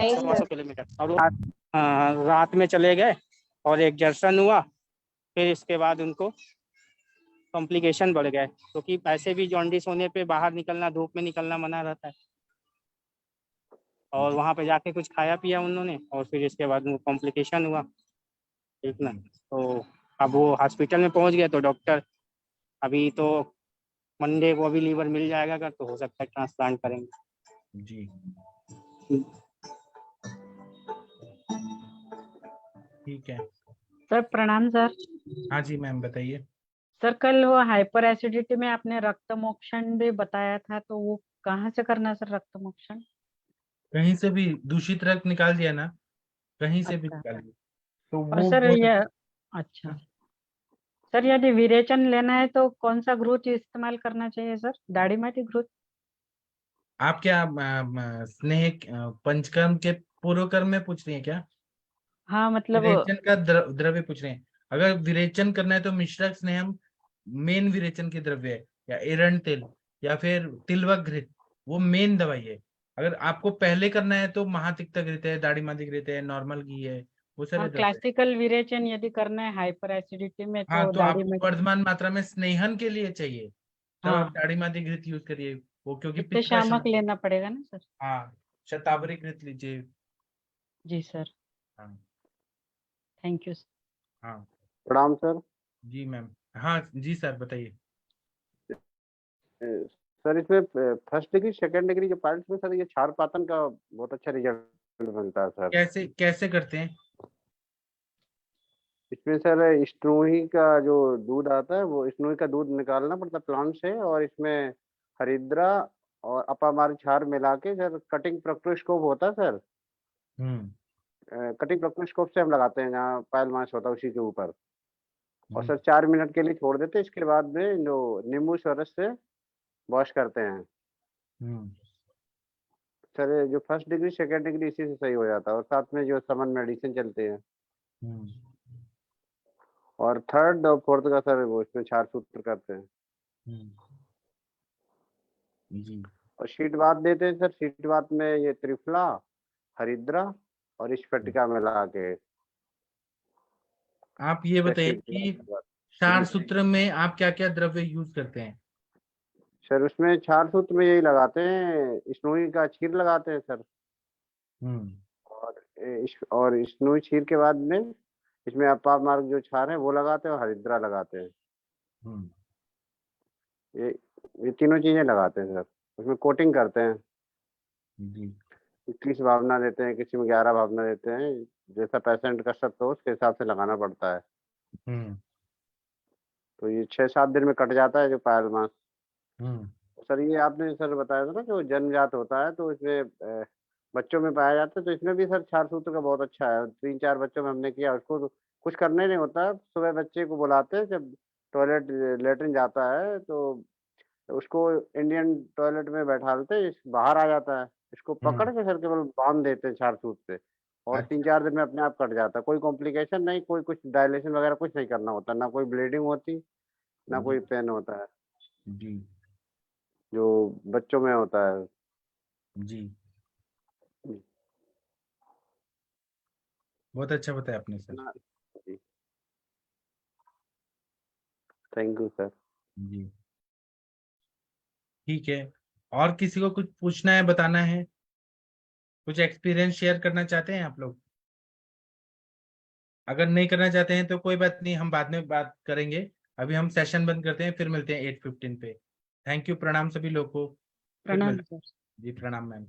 100 किलोमीटर और रात में चले गए और एक जर्सन हुआ। फिर इसके बाद उनको कॉम्प्लिकेशन बढ़ गए, क्योंकि ऐसे भी जॉन्डिस होने पे बाहर निकलना, धूप में निकलना मना रहता है। और वहाँ पे जाके कुछ खाया पिया उन्होंने, और फिर इसके बाद उनको कॉम्प्लिकेशन हुआ। ठीक ना, तो अब वो हॉस्पिटल में पहुँच गए, तो डॉक्टर अभी तो मंडे को अभी लीवर मिल जाएगा अगर, तो हो सकता है ट्रांसप्लांट करेंगे। जी, ठीक है। सर प्रणाम सर। हाँ जी मैम, बताइए। सर कल वो हाइपर एसिडिटी में आपने रक्त मोक्षण भी बताया था, तो वो कहाँ से करना है सर रक्त मोक्षण? कहीं से भी दूषित रक्त निकाल दिया ना, कहीं से भी अच्छा। निकाल दिया तो और वो सर बहुत ये अच्छा सर, यदि विरेचन लेना है तो कौन सा घृत इस्तेमाल करना चाहिए सर? दाढ़ी माटी घृत? आप क्या स्नेह पंचकर्म के पूर्व कर्म में पूछ रही हैं क्या? हाँ मतलब विरेचन का द्रव्य पूछ रहे हैं? अगर विरेचन करना है तो मिश्रक स्नेहम मेन विरेचन की द्रव्य है, या एरंड तेल, या फिर तिलवक घृत, वो मेन दवाई है। अगर आपको पहले करना है तो महातिक्त घृत है, दाढ़ी माती घृत है, नॉर्मल घी है, वो सारे हाँ, द्रव्य है। क्लासिकल विरेचन यदि करना है हाइपर एसिडिटी में हाँ, तो तो दाढ़ी आपको माटी। वर्धमान मात्रा में स्नेहन के लिए चाहिए, तब आप हाँ, दाढ़ी माती घृत यूज करिए, वो क्योंकि पित्त पित्त का शामक शमन। लेना पड़ेगा ना सर? हाँ, शतावरी घृत लीजिए। जी सर, हाँ थैंक यू। हाँ। प्रणाम सर। जी मैम, हाँ जी सर, बताइए। सर इसमें फर्स्ट डिग्री सेकंड डिग्री जो पार्ट्स में सर, ये क्षार पातन का बहुत अच्छा रिजल्ट बनता है सर। कैसे कैसे करते हैं? इसमें सर स्ट्रोही का जो दूध आता है, वो स्ट्रोही का दूध निकालना पड़ता है प्लांट से, और इसमें हरिद्रा और अपामार क्षार मिला के सर, कटिंग प्रोक्टोस्कोप होता है सर। कटिंग प्रोक्टोस्कोप से हम लगाते हैं जहाँ पायल मास होता है उसी के ऊपर, और सर 4 मिनट के लिए छोड़ देते हैं। इसके बाद में जो नींबू सरस से वॉश करते हैं सर। जो फर्स्ट डिग्री सेकंड डिग्री इसी से सही हो जाता है, और साथ में जो समन मेडिसिन चलते हैं, और थर्ड और फोर्थ का सर वो इसमें क्षार सूत्र करते हैं। जी और शीटवात देते हैं सर। शीटवात में ये त्रिफला, हरिद्रा और स्फटिका मिला के। आप ये बताइए शीट कि शीटवात। क्षार सूत्र में आप क्या क्या द्रव्य यूज करते हैं? सर उसमें क्षार सूत्र में यही लगाते हैं, स्नोई का क्षीर लगाते हैं सर। और स्नोई क्षीर के बाद में इसमें अपार मार्ग जो क्षार है वो लगाते हैं और हरिद्रा लगाते हैं। ये तीनों चीजें लगाते हैं सर। उसमें कोटिंग करते हैं। जी 21 भावना देते हैं, किसी में 11 भावना देते हैं। जैसा पेशेंट का शब्द हो उसके हिसाब से लगाना पड़ता है। तो ये 6-7 दिन में कट जाता है जो पायल मास। सर ये आपने सर बताया था ना जो जन्मजात होता है तो इसमें बच्चों में पाया जाता है, तो इसमें भी सर क्षार सूत्र का बहुत अच्छा है। 3-4 बच्चों में हमने किया, उसको तो कुछ करने नहीं होता। सुबह बच्चे को बुलाते हैं, जब टॉयलेट लेटरिन जाता है तो उसको इंडियन टॉयलेट में बैठालते हैं, बाहर आ जाता है। इसको पकड़ के सर केवल बांध देते हैं क्षार सूत्र से, और 3-4 दिन में अपने आप कट जाता है। कोई कॉम्प्लिकेशन नहीं, कोई कुछ डायलेशन वगैरह कुछ नहीं करना होता, ना कोई ब्लीडिंग होती, ना कोई पेन होता है, जी जो बच्चों में होता है। जी बहुत अच्छा बताया आपने सर। जी थैंक यू सर। जी ठीक है। और किसी को कुछ पूछना है, बताना है, कुछ एक्सपीरियंस शेयर करना चाहते हैं आप लोग? अगर नहीं करना चाहते हैं तो कोई बात नहीं, हम बाद में बात करेंगे। अभी हम सेशन बंद करते हैं, फिर मिलते हैं 8:15 पे। थैंक यू, प्रणाम सभी लोग को। फिर प्रणाम मिलते सर। हैं। जी प्रणाम मैम।